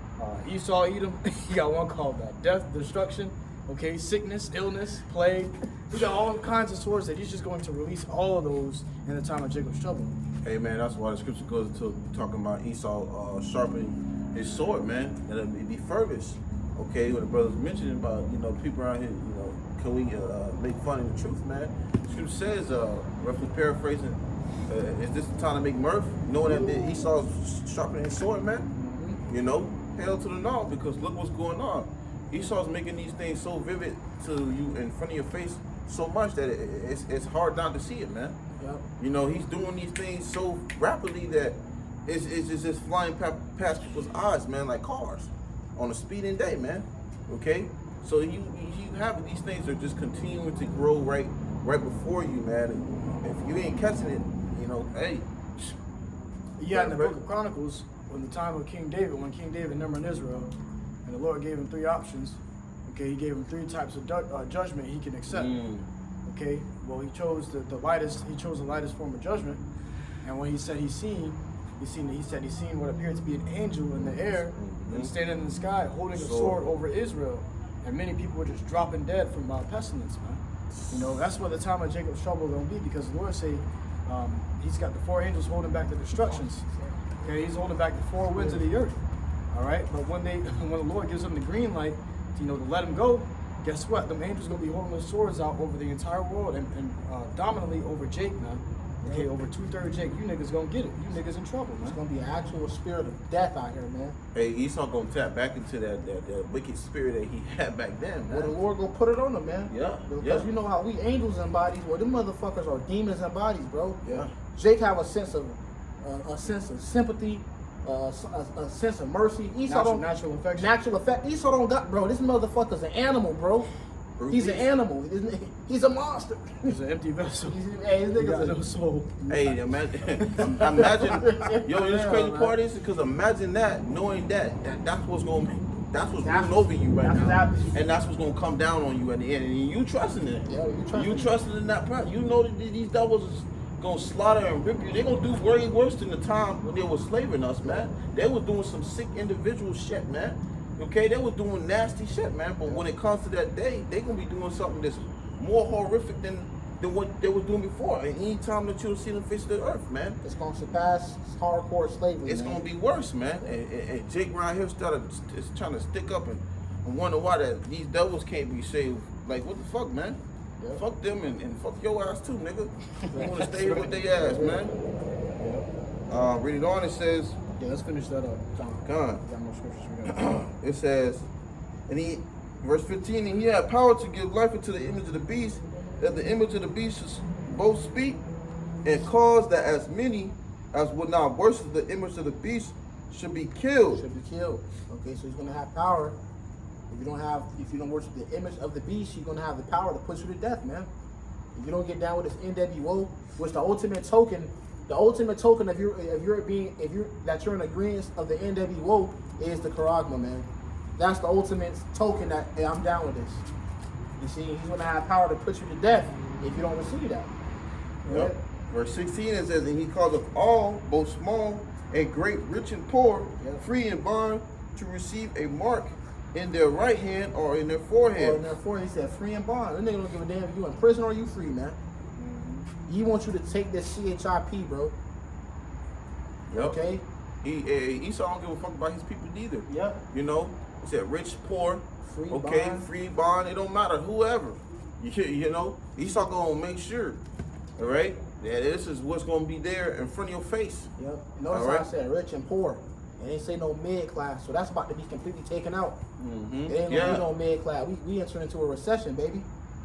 Esau Edom. He got one called death, destruction. Okay, sickness, illness, plague. He got all kinds of swords that He's just going to release all of those in the time of Jacob's trouble. Hey man, that's why the scripture goes into talking about Esau sharpening his sword, man, and it'd be furthest. Okay, when the brothers mentioning about, you know, people around here, you know, can we make fun of the truth, man? The scripture says, roughly paraphrasing, is this the time to make mirth? Knowing that Esau's sharpening his sword, man? You know, hell to the no, because look what's going on. Esau's making these things so vivid to you in front of your face so much that it's hard not to see it, man. Yep. You know, he's doing these things so rapidly that it's just flying past people's eyes, man, like cars on a speeding day, man. Okay? So you have these things that are just continuing to grow right before you, man. And if you ain't catching it, you know, hey. Yeah, in the book of Chronicles, when the time of King David, when King David numbered Israel, and the Lord gave him 3 options. Okay, He gave him 3 types of judgment he can accept. Okay, well, he chose the lightest. He chose the lightest form of judgment. And when he said he seen what appeared to be an angel in the air and standing in the sky holding a sword over Israel, and many people were just dropping dead from pestilence, man. You know, that's what the time of Jacob's trouble gonna be, because the Lord say He's got the 4 angels holding back the destructions. Okay, He's holding back the 4 winds of the earth. All right, but when the Lord gives them the green light, to let them go, guess what? Them angels gonna be holding their swords out over the entire world and dominantly over Jake, man. Okay, over 2/3 Jake. You niggas gonna get it. You niggas in trouble, It's man. gonna be an actual spirit of death out here, man. Hey, Esau gonna tap back into that wicked spirit that he had back then, Well, the man. Lord gonna put it on them, man. Yeah, Because yeah. you know how we angels in bodies, well, them motherfuckers are demons in bodies, bro. Yeah. Jake have a sense of sympathy, a sense of mercy. Esau don't Natural affection. natural effect. Esau don't got, bro. This motherfucker's an animal, bro. He's an animal. He's a monster. It's an empty vessel. Hey, this You got no nigga's soul. Hey, imagine, yo, this crazy part is because imagine that, knowing that's what's ruling over you right that's now, exactly- and that's what's gonna come down on you at the end, and you trusting it. Yeah, you trusting You it. trusting in that part. You know that these devils is gonna slaughter and rip you. They gonna do way worse than the time when they were slaving us, man. They was doing some sick individual shit, man. Okay, they was doing nasty shit, man. But when it comes to that day, they gonna be doing something that's more horrific than what they were doing before. And any time that you'll see them face the earth, man, It's gonna surpass hardcore slavery. it's man. gonna be worse, man. And Jake right here is trying to stick up and wonder why that these devils can't be saved. Like, what the fuck, man? Yep. Fuck them and fuck your ass too, nigga. They wanna stay here with their ass, man. Read it on. It says, Yeah, let's finish that up. God. Got more scriptures we got. It says, and he, verse 15, and he had power to give life unto the image of the beast, that the image of the beast should both speak and cause that as many as would not worship the image of the beast should be killed. Should be killed. Okay, so he's gonna have power. If you don't worship the image of the beast, you're gonna have the power to put you to death, man. If you don't get down with this NWO, which the ultimate token of you're that you're in agreement of the NWO is the Charagma, man. That's the ultimate token that, hey, I'm down with this. You see, he's gonna have power to put you to death if you don't receive that. Yep. Verse 16 it says, and he causeth all, both small and great, rich and poor, Yep. free and bond, to receive a mark in their right hand or in their forehead. Or in their forehead, he said free and bond. That nigga don't give a damn if you in prison or you free, man. He wants you to take this CHIP, bro. Yep. Okay? Esau don't give a fuck about his people neither. Yep. You know, he said rich, poor, Free okay, bond. free bond. It don't matter, whoever. You know, Esau gonna make sure, all right, that this is what's gonna be there in front of your face. Yep. Notice All how I right. said rich and poor. It ain't say no mid class, so that's about to be completely taken out. Mm-hmm. It ain't gonna be no mid class. We entering into a recession, baby.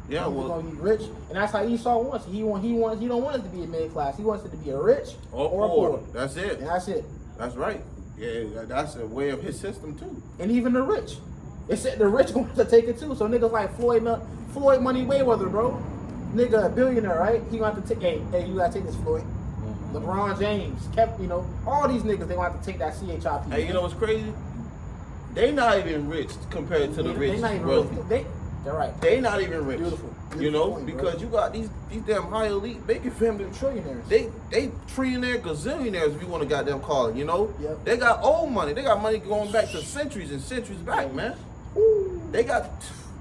Yeah, We're well, gonna be rich, and that's how Esau wants it. He don't want it to be a mid class. He wants it to be a rich or a poor. That's it. And that's it. That's right. Yeah, that's a way of his system too. And even the rich. It said the rich going to take it too. So niggas like Floyd Money Mayweather, bro. Nigga, a billionaire, right? He gonna have to take. Hey, you gotta take this, Floyd. LeBron James, all these niggas, they gonna have to take that CHIP. Hey, you know what's crazy? They not even rich compared to the rich. They not even wealthy. rich. They're right. They not even rich. Beautiful. You know, Point, bro. because you got these damn high elite bacon family. Trillionaires. They trillionaire, gazillionaires, if you want to goddamn call it, you know? Yep. They got old money. They got money going back to centuries and centuries back, man. Ooh. They got,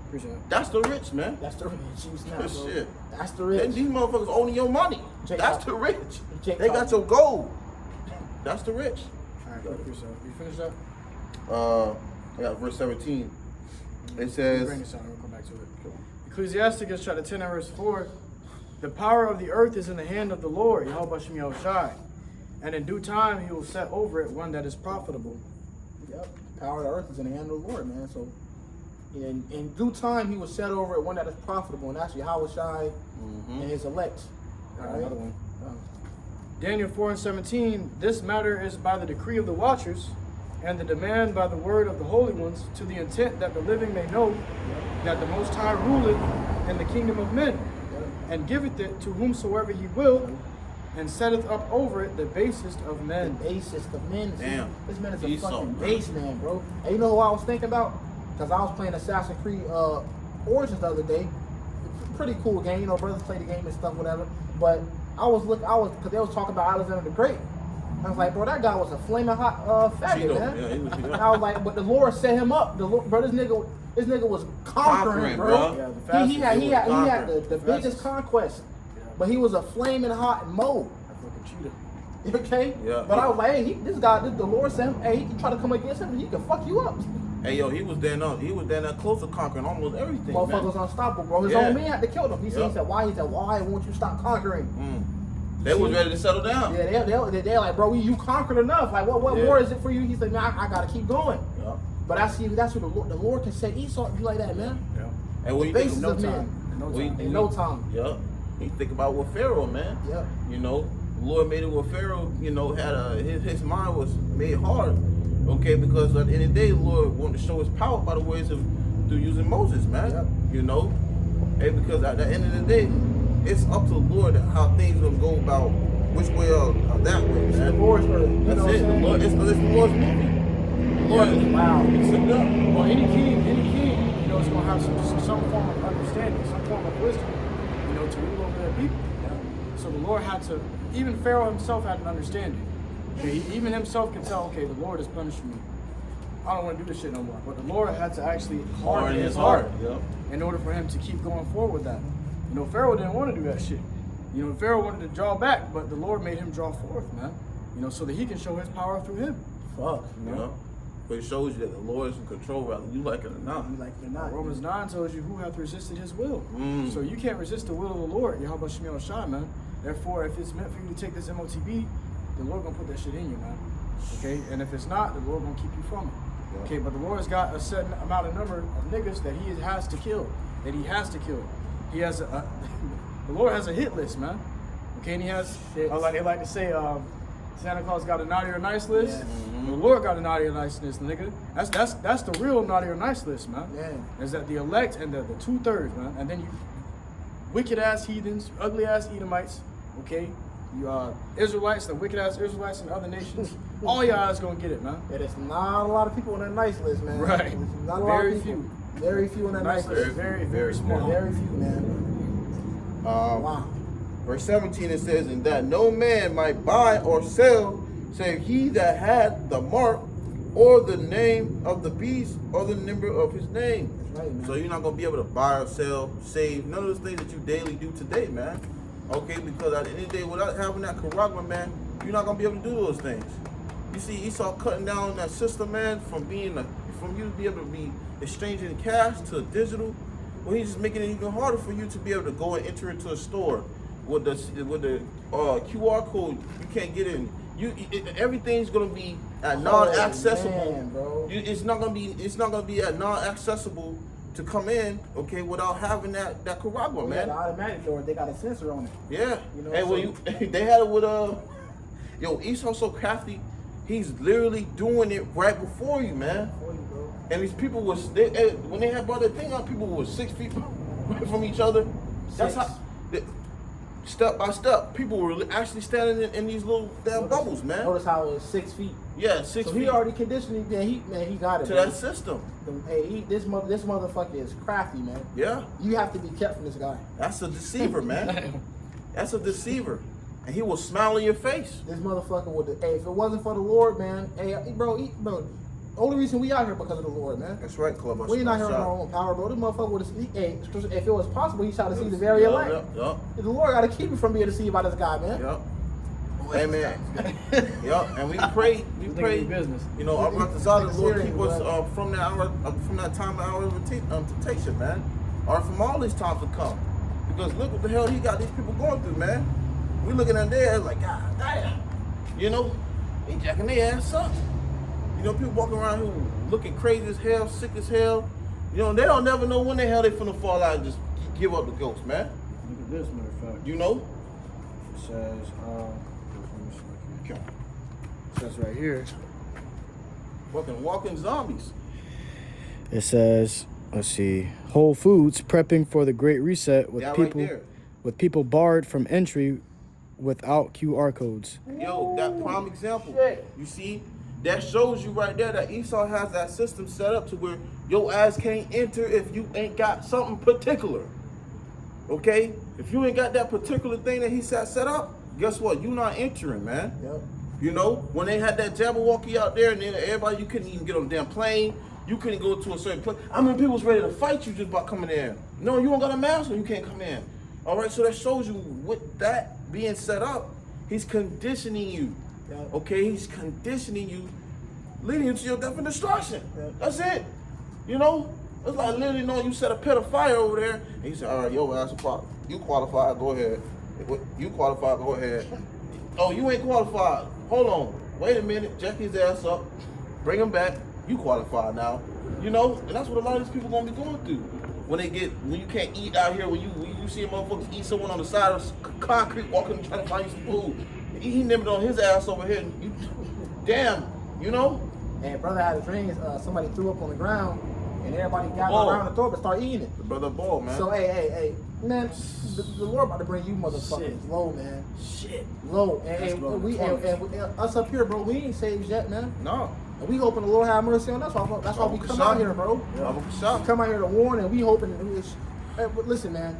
Appreciate it. that's the rich, man. That's the rich. You snap, bro. Shit. That's the And rich. these motherfuckers owning your money. Jake That's Paul. the rich. Jake They Paul. got your gold. That's the rich. All right, appreciate it. You finish that? I got verse 17. It Bring says, this out and we'll come back to it. Ecclesiasticus chapter 10 and verse 4. The power of the earth is in the hand of the Lord, Yahweh Shem Yahushai. And in due time he will set over it one that is profitable. Yep. Power of the earth is in the hand of the Lord, man. So in due time he will set over it one that is profitable, and that's Yahweh Shai and his elect. All right, All right? another one. Daniel 4 and 17. This matter is by the decree of the watchers, and the demand by the word of the holy ones, to the intent that the living may know that the Most High ruleth in the kingdom of men, and giveth it to whomsoever he will, and setteth up over it the basest of men. The basest of men. Damn. This man is a Esau, fucking bro. base man, bro. And you know who I was thinking about? Because I was playing Assassin's Creed Origins the other day. Pretty cool game, you know, brothers play the game and stuff, whatever. But because they was talking about Alexander the Great. I was like, bro, that guy was a flaming hot faggot, Cheeto. man. Yeah, he was- And I was like, but the Lord set him up. Bro, this nigga was conquering, Conquering, bro. bro. Yeah, the fastest He had he was the conquering. biggest Fastest. conquest. Yeah. But he was a flaming hot mo. That fucking cheetah. Okay? Yeah. But I was like, hey, the Lord said, hey, he try to come against him, he can fuck you up. hey, yo, he was there close to conquering almost everything, Motherfucker man. was unstoppable, bro. His Yeah. own man had to kill him. He Yeah. said, why? He said, why won't you stop conquering? They was ready to settle down. Yeah, they're like, bro, you conquered enough. Like, what Yeah. more is it for you? He said, man, I gotta keep going. Yeah. But that's what the Lord can set Esau to be like that, man. Yeah. And when you basis think, No of time. men. No We- time. In no time. yeah, you think about what Pharaoh, man. Yep. You know, the Lord made it where Pharaoh, you know, had his mind was made hard. Okay, because at the end of the day, the Lord wanted to show his power by the ways of through using Moses, man. Yep. You know, and because at the end of the day, it's up to the Lord how things will go about which way or that way, It's the man. Lord's word. You That's know what it. I'm The saying? Lord, it's the Lord's movie. The Lord, Wow. He set it up. Well, any king, you know, is going to have some form of understanding, some form of wisdom, you know, to rule over their people. You know? So the Lord had to, even Pharaoh himself had an understanding. Okay, even himself can tell, okay, the Lord is punishing me. I don't want to do this shit no more. But the Lord had to actually harden his heart Yep. in order for him to keep going forward with that. You know, Pharaoh didn't want to do that shit. You know, Pharaoh wanted to draw back, but the Lord made him draw forth, man. You know, so that he can show his power through him. Fuck. You know, but it shows you that the Lord is in control, whether you like it or not. You like it or not. Romans 9 tells you who hath resisted his will. Mm. So you can't resist the will of the Lord, Yahweh Shem Shai, man. Therefore, if it's meant for you to take this MOTB, the Lord gonna put that shit in you, man. Okay, and if it's not, the Lord gonna keep you from it. Yeah. Okay, but the Lord's got a certain amount of number of niggas that He has to kill. He has a the Lord has a hit list, man. Okay, and He has like they like to say, Santa Claus got a naughty or nice list. Yeah. The Lord got a naughty or nice list, nigga. That's the real naughty or nice list, man. Yeah. Is that the elect and the 2/3, man, and then you wicked ass heathens, ugly ass Edomites, okay? You Israelites, the wicked ass Israelites in other nations, all y'all is gonna get it, man. Yeah, there's not a lot of people on that nice list, man. Right. There's not a lot Very of people. few. Very few on that nice list. Very small. Very few, man. Wow. Verse 17 it says, "And that no man might buy or sell, save he that had the mark, or the name of the beast, or the number of his name." That's right, man. So you're not gonna be able to buy or sell, save, none of those things that you daily do today, man. Okay, because at the end of the day, without having that charagma, man, you're not gonna be able to do those things. You see Esau cutting down that system, man, from you to be able to be exchanging cash to digital. Well, he's just making it even harder for you to be able to go and enter into a store with the QR code. You can't get in. Everything's gonna be at non-accessible. Man, bro. It's not gonna be at non-accessible to come in, okay, without having that charagma, Yeah, man. the automatic door, they got a sensor on it. Yeah. You know, And when they had it with Esau's so crafty, he's literally doing it right before you, man. For you, bro. And these people when they had brought that thing up, people were 6 feet from each other. That's Six. how, step by step, people were actually standing in these little damn bubbles, man. Notice how it was 6 feet. Yeah, 6 So feet he already conditioned. Yeah, he got it. to bro. that system. Hey, this motherfucker is crafty, man. Yeah, You have to be kept from this guy. that's a deceiver, man. That's a deceiver, and he will smile in your face. This motherfucker would. Hey, if it wasn't for the Lord, man. Hey, bro. Only reason we out here because of the Lord, man. That's right, Club. We ain't out here on our own power, bro. This motherfucker would have. Hey, if it was possible, he shot to see the very elect. Yup. The Lord got to keep you from being deceived by this guy, man. Yup. Amen. Yup. And we pray. Business. You know, our Zada, the Lord Serious, keep us bro. from that time of hour of temptation, man, or from all these times to come. Because look what the hell he got these people going through, man. We looking at their ass like, God damn, you know, he jacking their ass up. You know, people walking around who looking crazy as hell, sick as hell. You know, they don't never know when the hell they finna fall out and just give up the ghost, man. Look at this, matter of fact. You know? It says, Okay. it says right here. Fucking walking zombies. It says, let's see, Whole Foods prepping for the Great Reset with That people right there. with people barred from entry without QR codes. Yo, that prime example. Shit. You see, that shows you right there that Esau has that system set up to where your ass can't enter if you ain't got something particular. Okay? If you ain't got that particular thing that he set up, guess what? You not entering, man. Yep. You know, when they had that Jabberwocky out there and then everybody, you couldn't even get on the damn plane. You couldn't go to a certain place. I mean, people was ready to fight you just by coming in. No, you don't got a mask, so you can't come in. All right, so that shows you with that being set up, he's conditioning you. Yeah. Okay, he's conditioning you, leading you to your death and destruction. Yeah. That's it. You know, it's like literally knowing you set a pit of fire over there, and you say, all right, yo, ass, you qualified, go ahead. You qualified, go ahead. Oh, you ain't qualified. Hold on. Wait a minute. Jack his ass up. Bring him back. You qualified now. You know, and that's what a lot of these people gonna be going through. When you can't eat out here, when you see a motherfucker eat someone on the side of concrete walking trying to find you some food. He nibbled on his ass over here. And damn, you know? And brother had a dream. Somebody threw up on the ground, and everybody gathered Ball. around the throat and started eating it. The brother ball, man. So hey, man, the Lord about to bring you motherfuckers Shit. low, man. Shit. Low. And, That's and low. we us up here, bro. We ain't saved yet, man. No. And we hoping the Lord have mercy on us. That's why we come out here, bro. We come out here to warn, and we hoping. Hey, but listen, man.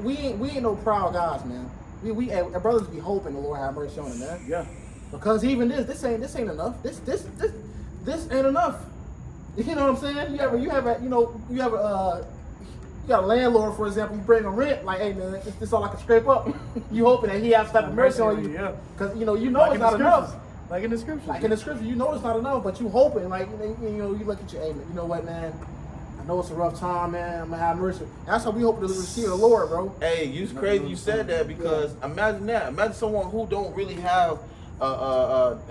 We ain't no proud guys, man. Our brothers be hoping the Lord have mercy on them, man. Yeah. Because even this ain't enough. This ain't enough. You know what I'm saying? You got a landlord, for example, you bring a rent, like, hey man, this all I can scrape up. You hoping that he has to have mercy on you. Yeah. Because you know Like it's in not the enough. scriptures. Like in the scriptures. Like in the scripture, you know it's not enough, but you hoping, like, you look at your, hey man, you know what, man? I know it's a rough time, man. I'm gonna have mercy. That's how we hope to receive the Lord, bro. Hey, you's crazy you said that because imagine that. Imagine someone who don't really have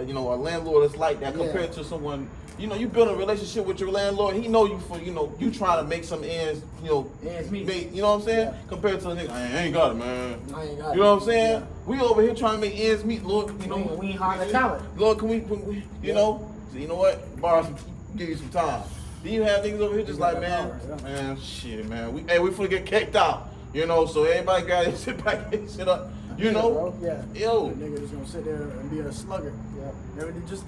you know, a landlord is like that Yeah. compared to someone. You know, you build a relationship with your landlord. He know you for, you know, you trying to make some ends, you know, Ends meet. you know what I'm saying? Yeah. Compared to a nigga, I ain't got it, man. I ain't got it. You know what I'm saying? Yeah. We over here trying to make ends meet, Lord. You know, We ain't hard to talent. Lord, can we you Yeah. know? So you know what? Borrow some, give you some time. Then you have niggas over here just You got like, that man, power, man, shit, man. We finna get kicked out. You know, so everybody got to sit back and sit up. You Yeah, know? bro. Yeah. Yo. The nigga just gonna sit there and be a sluggard. Yeah. And just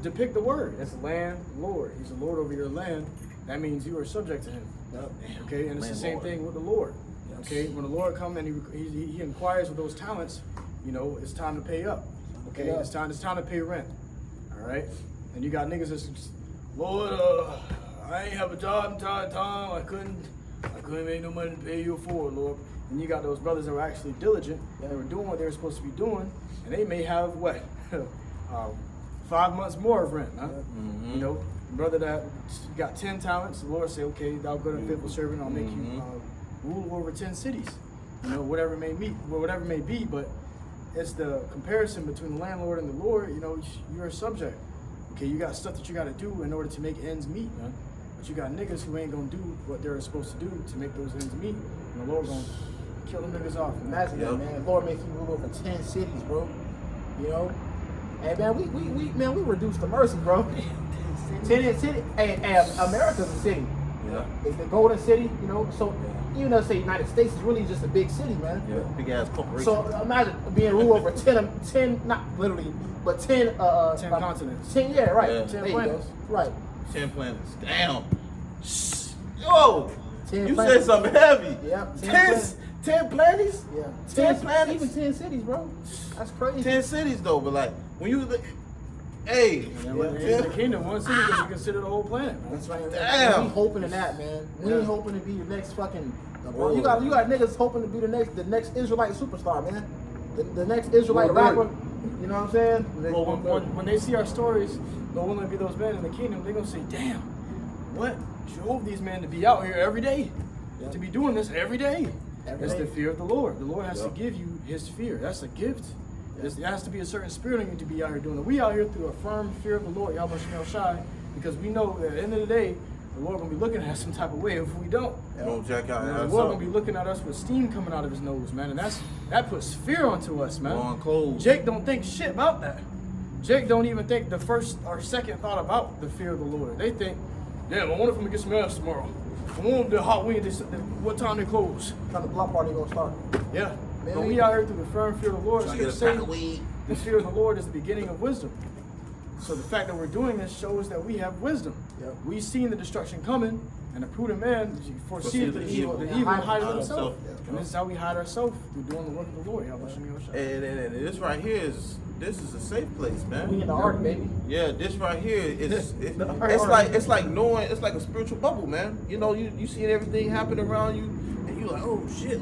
depict the word. It's land, Lord. He's the Lord over your land. That means you are subject to him. Yep. Okay, and it's the same Landlord. thing with the Lord. Yes. Okay, when the Lord comes and he inquires with those talents, you know, it's time to pay up. Okay, Yeah. it's time to pay rent. All right, and you got niggas that's just, Lord, I ain't have a job in time. I couldn't make no money to pay you for it, Lord. And you got those brothers that were actually diligent. They were doing what they were supposed to be doing, and they may have what 5 months more of rent. Huh? Mhm. You know, brother that got 10 talents, the Lord say, okay, thou good and faithful servant, I'll make you rule over 10 cities. You know, whatever it may be, but it's the comparison between the landlord and the Lord. You know, you're a subject. Okay, you got stuff that you got to do in order to make ends meet, man. But you got niggas who ain't gonna do what they're supposed to do to make those ends meet, and the Lord gonna kill them niggas off. Man. Imagine that, man. Lord make you rule over 10 cities, bro. You know? Hey, man, we reduced the mercy, bro. 10 city. Hey, America's a city. Yeah. It's the golden city, you know? So, even though say United States is really just a big city, man. Yeah. Big ass corporation. So, imagine being ruled over 10, not literally, but 10, 10 continents. 10, yeah, right. Yeah. 10 10 there you go. planets. Right. 10 planets. Damn. Yo. 10 You planets. said something heavy. Yep, 10 10 planets. 10 planets? Yeah. 10 planets? Even 10 cities, bro. That's crazy. 10 cities though, but like when you look, hey, And then in the kingdom, one city doesn't consider the whole planet, man. That's right. Damn. We hoping in that, man. We Yeah. ain't hoping to be the next fucking. Whoa. You got niggas hoping to be the next Israelite superstar, man. The next Israelite Well, rapper. You know what I'm saying? Well, when they see our stories, they'll want to be those men in the kingdom. They're gonna say, "Damn, what drove these men to be out here every day, Yeah. to be doing this every day?" Every It's day. the fear of the Lord. The Lord has Yeah. to give you His fear. That's a gift. Yeah. There has to be a certain spirit in you to be out here doing it. We out here through a firm fear of the Lord, Yahweh Shem Shai, because we know that at the end of the day, the Lord gonna be looking at us some type of way if we don't. don't jack out The ass Lord up. gonna be looking at us with steam coming out of His nose, man, and that puts fear onto us, man. Long clothes. Jake don't think shit about that. Jake don't even think the first or second thought about the fear of the Lord. They think, damn, I wonder if I'm gonna get some ass tomorrow. I wonder the hot wind, what time they close. Kind of block party gonna start. Yeah. Man, But we out here through the firm fear of the Lord. Trying to get a Scripture pack of say weed. the fear of the Lord is the beginning of wisdom. So the fact that we're doing this shows that we have wisdom. Yep. We've seen the destruction coming, and a prudent man foresees the evil, and and hide hide himself. himself. Yeah. And this is how we hide ourselves through doing the work of the Lord. Yahweh Shem Yahushua. And this right here this is a safe place, We man. in the ark, baby. Yeah, this right here is The ark. it's like knowing, it's like a spiritual bubble, man. You know, you see everything happen around you, and you like, oh shit,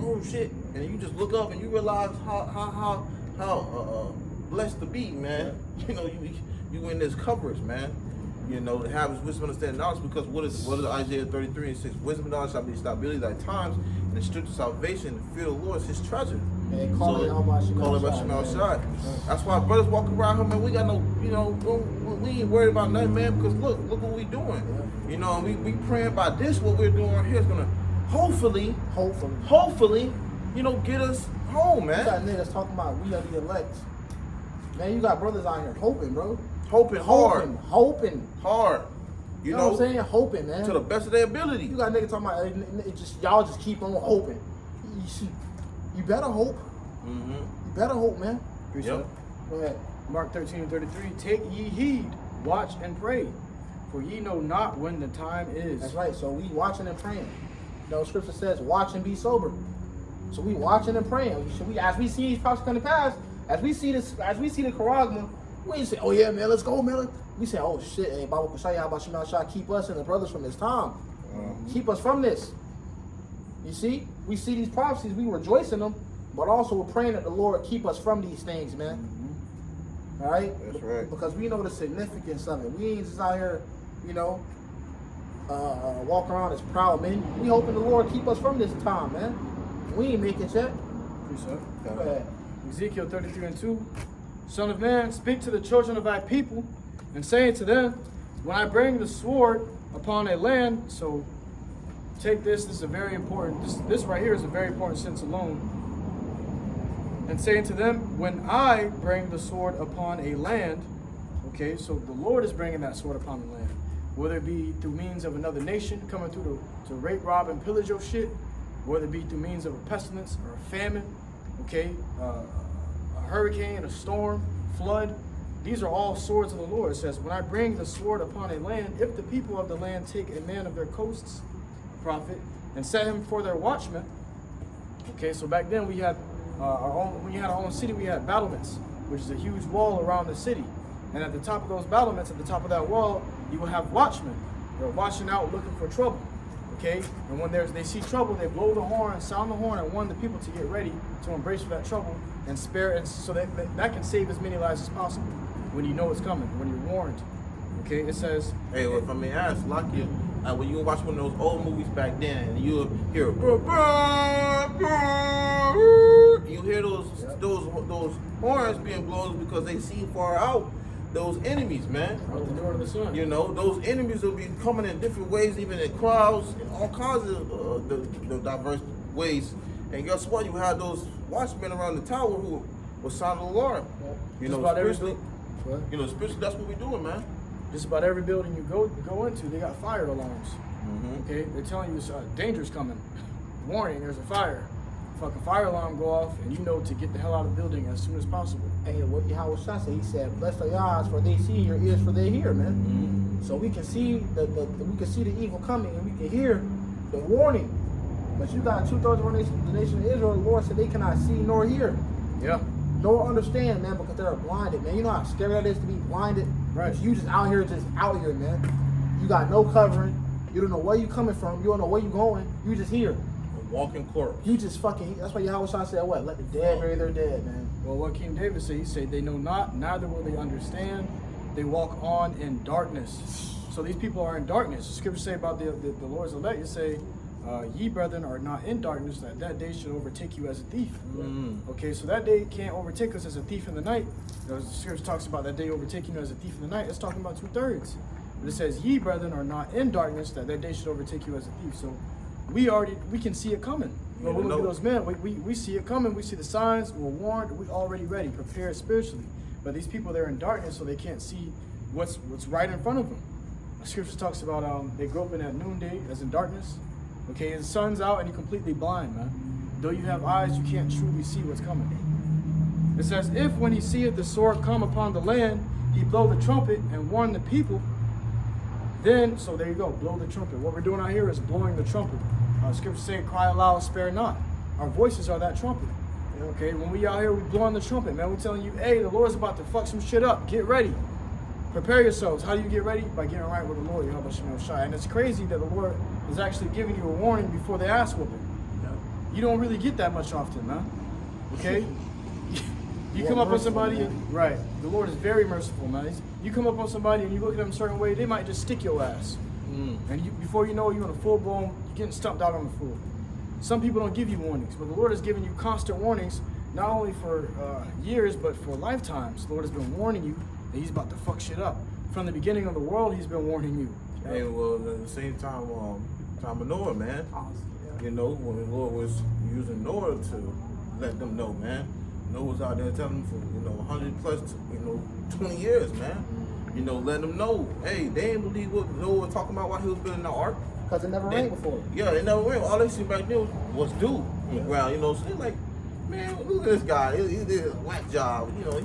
and you just look up and you realize how blessed to be, man. You know, you in this coverage, man. You know, to have his wisdom, understanding, knowledge, because what is Isaiah 33:6? Wisdom, knowledge shall be stability thy times, and the strength of salvation, the fear of the Lord is his treasure. And call it Yahweh Shem Call it Shai, Shem man. Shai. That's why brothers walk around here, man. We got no, you know, we ain't worried about nothing, man, because look what we doing. Yeah. You know, we praying by this, what we're doing right here is gonna hopefully, you know, get us home, You got man. niggas talking about we are the elect. Man, you got brothers out here hoping, bro. Hoping hard. Hoping. Hard. You You know what I'm know, saying? Hoping, man. to the best of their ability. You got niggas talking about y'all just keep on hoping. You better hope. Mm-hmm. You better hope, man. Appreciate Yep. it. Go ahead. Mark 13:33. Take ye heed, watch and pray, for ye know not when the time is. That's right. So we watching and praying. You know, scripture says, watch and be sober. So we watching and praying. So we, as we see these prophets come to pass, as we see the charisma, we ain't say, oh yeah, man, let's go, man. We say, oh shit, hey, Baba Kushaya, Abba Shema Shah, keep us and the brothers from this time. Keep us from this. You see? We see these prophecies, we rejoice in them, but also we're praying that the Lord keep us from these things, man. All right? That's right. Because we know the significance of it. We ain't just out here, you know, walking around as proud men. We hoping the Lord keep us from this time, man. We ain't making it yet. Appreciate it. Go ahead. Ezekiel 33:2. Son of man, speak to the children of thy people, and say to them, when I bring the sword upon a land, so take this is a very important, this right here is a very important sentence alone. And saying to them, when I bring the sword upon a land, okay, so the Lord is bringing that sword upon the land, whether it be through means of another nation coming through to rape, rob, and pillage your shit, whether it be through means of a pestilence or a famine, okay, a hurricane, a storm, flood. These are all swords of the Lord. It says, when I bring the sword upon a land, if the people of the land take a man of their coasts, prophet, and set him for their watchman. Okay, so back then we had when you had our own city, we had battlements, which is a huge wall around the city. And at the top of those battlements, at the top of that wall, you will have watchmen. They're watching out, looking for trouble. Okay, and when they see trouble, they blow the horn, sound the horn, and warn the people to get ready to embrace for that trouble and spare, and so that can save as many lives as possible when you know it's coming, when you're warned. Okay, it says. Hey, well, if I may ask, Lakia, when you watch one of those old movies back then, and you hear, you hear those horns being blown because they see far out those enemies, man. Out the door of the sun. You know, those enemies will be coming in different ways, even in crowds, in all kinds of the diverse ways. And guess what? You had those watchmen around the tower who was sounding the alarm. You know, spiritually, that's what we're doing, man. Just about every building you go into, they got fire alarms. Mm-hmm. Okay, they're telling you danger's coming. Warning, there's a fire. Fucking fire alarm go off, and you know to get the hell out of the building as soon as possible. And what Yahweh Shah said, he said, "Bless thy eyes, for they see; your ears, for they hear." Man, Mm-hmm. so we can see we can see the evil coming, and we can hear the warning. But you got 2/3 of the nation of Israel. The Lord said they cannot see nor hear, Yeah. nor understand, man, because they're blinded, man. You know how scary that is to be blinded. Right. You just out here, man. You got no covering. You don't know where you coming from. You don't know where you going. You just here. A walking corpse. You just fucking. That's why Yahweh Shah said, "What? Let the dead bury their dead, man." Well, what King David said, he said, they know not, neither will they understand. They walk on in darkness. So these people are in darkness. The scriptures say about the Lord's elect, it say, ye brethren are not in darkness, that day should overtake you as a thief. Mm. Okay, so that day can't overtake us as a thief in the night. The scripture talks about that day overtaking you as a thief in the night. It's talking about 2/3. But it says, ye brethren are not in darkness, that day should overtake you as a thief. So we can see it coming. When we look at those men, we see it coming. We see the signs. We're warned. We're already ready, prepared spiritually. But these people, they're in darkness, so they can't see what's right in front of them. The scripture talks about they grope in at noonday, as in darkness. Okay, the sun's out and you're completely blind, man. Though you have eyes, you can't truly see what's coming. It says, if when he seeth the sword come upon the land, he blow the trumpet and warn the people, then, so there you go, blow the trumpet. What we're doing out here is blowing the trumpet. Scripture saying, cry aloud, spare not. Our voices are that trumpet. Okay, when we out here, we blowing the trumpet, man. We're telling you, hey, the Lord's about to fuck some shit up. Get ready. Prepare yourselves. How do you get ready? By getting right with the Lord, Yahweh Shem Shai. And it's crazy that the Lord is actually giving you a warning before the ass whooping. You don't really get that much often, man. Okay? You come up on somebody, right? The Lord is very merciful, man. You come up on somebody and you look at them a certain way, they might just stick your ass. And before you know it, you're in a full blown, you're getting stumped out on the floor. Some people don't give you warnings, but the Lord has given you constant warnings, not only for years, but for lifetimes. The Lord has been warning you that He's about to fuck shit up. From the beginning of the world, He's been warning you. Hey, well, at the same time, time of Noah, man. You know, when the Lord was using Noah to let them know, man. Noah was out there telling them for 100 plus 20 years, man. Letting them know, hey, they didn't believe what Noah was talking about while he was building the ark. Because it never rained before. Yeah, it never rained. All they see back then was dew on the ground. So they're like, man, look at this guy. He did a whack job. He's a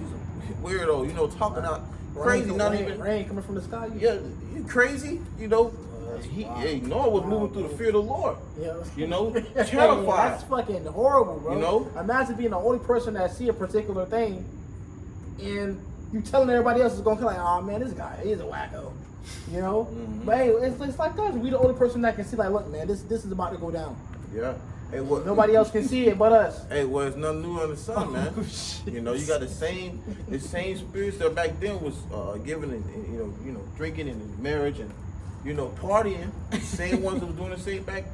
weirdo. Talking out crazy. Rain coming from the sky. Yeah, you crazy. Noah was moving through the fear of the Lord. Yeah. Terrified. That's fucking horrible, bro. Imagine being the only person that see a particular thing, and you telling everybody else is gonna be like, oh man, this guy, he's a wacko. Mm-hmm. But hey, it's like us. We the only person that can see, like, look, man, this is about to go down. Yeah. Hey, what? Nobody else can see it but us. Hey, well, it's nothing new under the sun, man. You got the same spirits that back then was giving and drinking and marriage and partying. The same ones that was doing the same back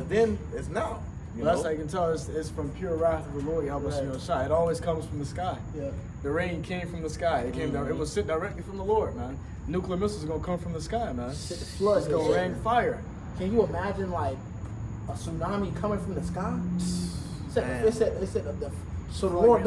then as now. You Well, that's know? how you can tell it's from pure wrath of the Lord, Yahweh Right. Shemel Shai. It always comes from the sky. Yeah. The rain came from the sky. It came down. It was sent directly from the Lord, man. Nuclear missiles are gonna come from the sky, man. Shit, the flood. It's gonna rain fire. Can you imagine like a tsunami coming from the sky? Man. It said so the Lord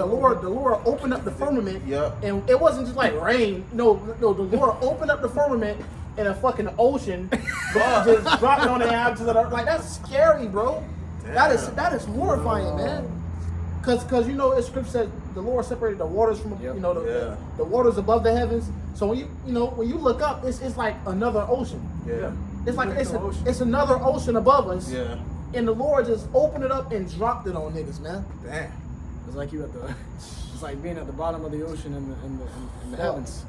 opened up the firmament, Yep. and it wasn't just like rain. No, the Lord opened up the firmament, and a fucking ocean just dropped on the edges of the earth. Like that's scary, bro. That is horrifying, man. Cause you know, scripture says the Lord separated the waters from Yep. you know Yeah. the waters above the heavens. So when you look up, it's like another ocean. Yeah. It's like Big ocean. it's another ocean above us. Yeah. And the Lord just opened it up and dropped it on niggas, man. Damn. It's like you at the. It's like being at the bottom of the ocean in the Fuck. heavens.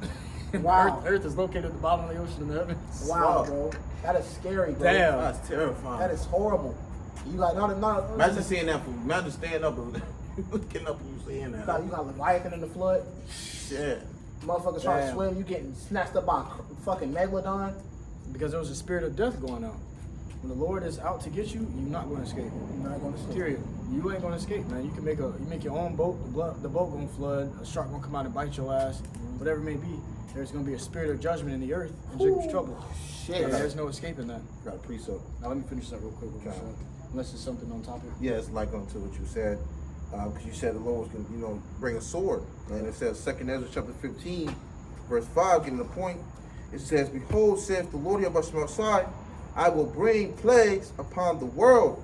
Wow. Earth is located at the bottom of the ocean in the heavens. Wow, Fuck. bro. That is scary, bro. Damn. That's terrifying. That is horrible. You got not Imagine seeing that. Imagine standing up and looking up and you seeing you that. got Leviathan in the flood. Shit. Motherfuckers trying to Damn. swim. You getting snatched up by a fucking megalodon. Because there was a spirit of death going out. When the Lord is out to get you, you're not going to escape. You're not gonna see. Period. You ain't going to escape, man. You can make your own boat. The boat gonna flood. A shark gonna come out and bite your ass. Whatever it may be. There's gonna be a spirit of judgment in the earth, and Jacob's trouble. Shit. There's no escaping that. Got a precept. Now let me finish that real quick. Okay. Unless there's something on topic. Yeah, it's like onto what you said, because you said the Lord was going to, bring a sword, and it says 2nd Ezra chapter 15, verse 5, giving the point. It says, "Behold, saith the Lord Yahweh Shemel Shai, I will bring plagues upon the world,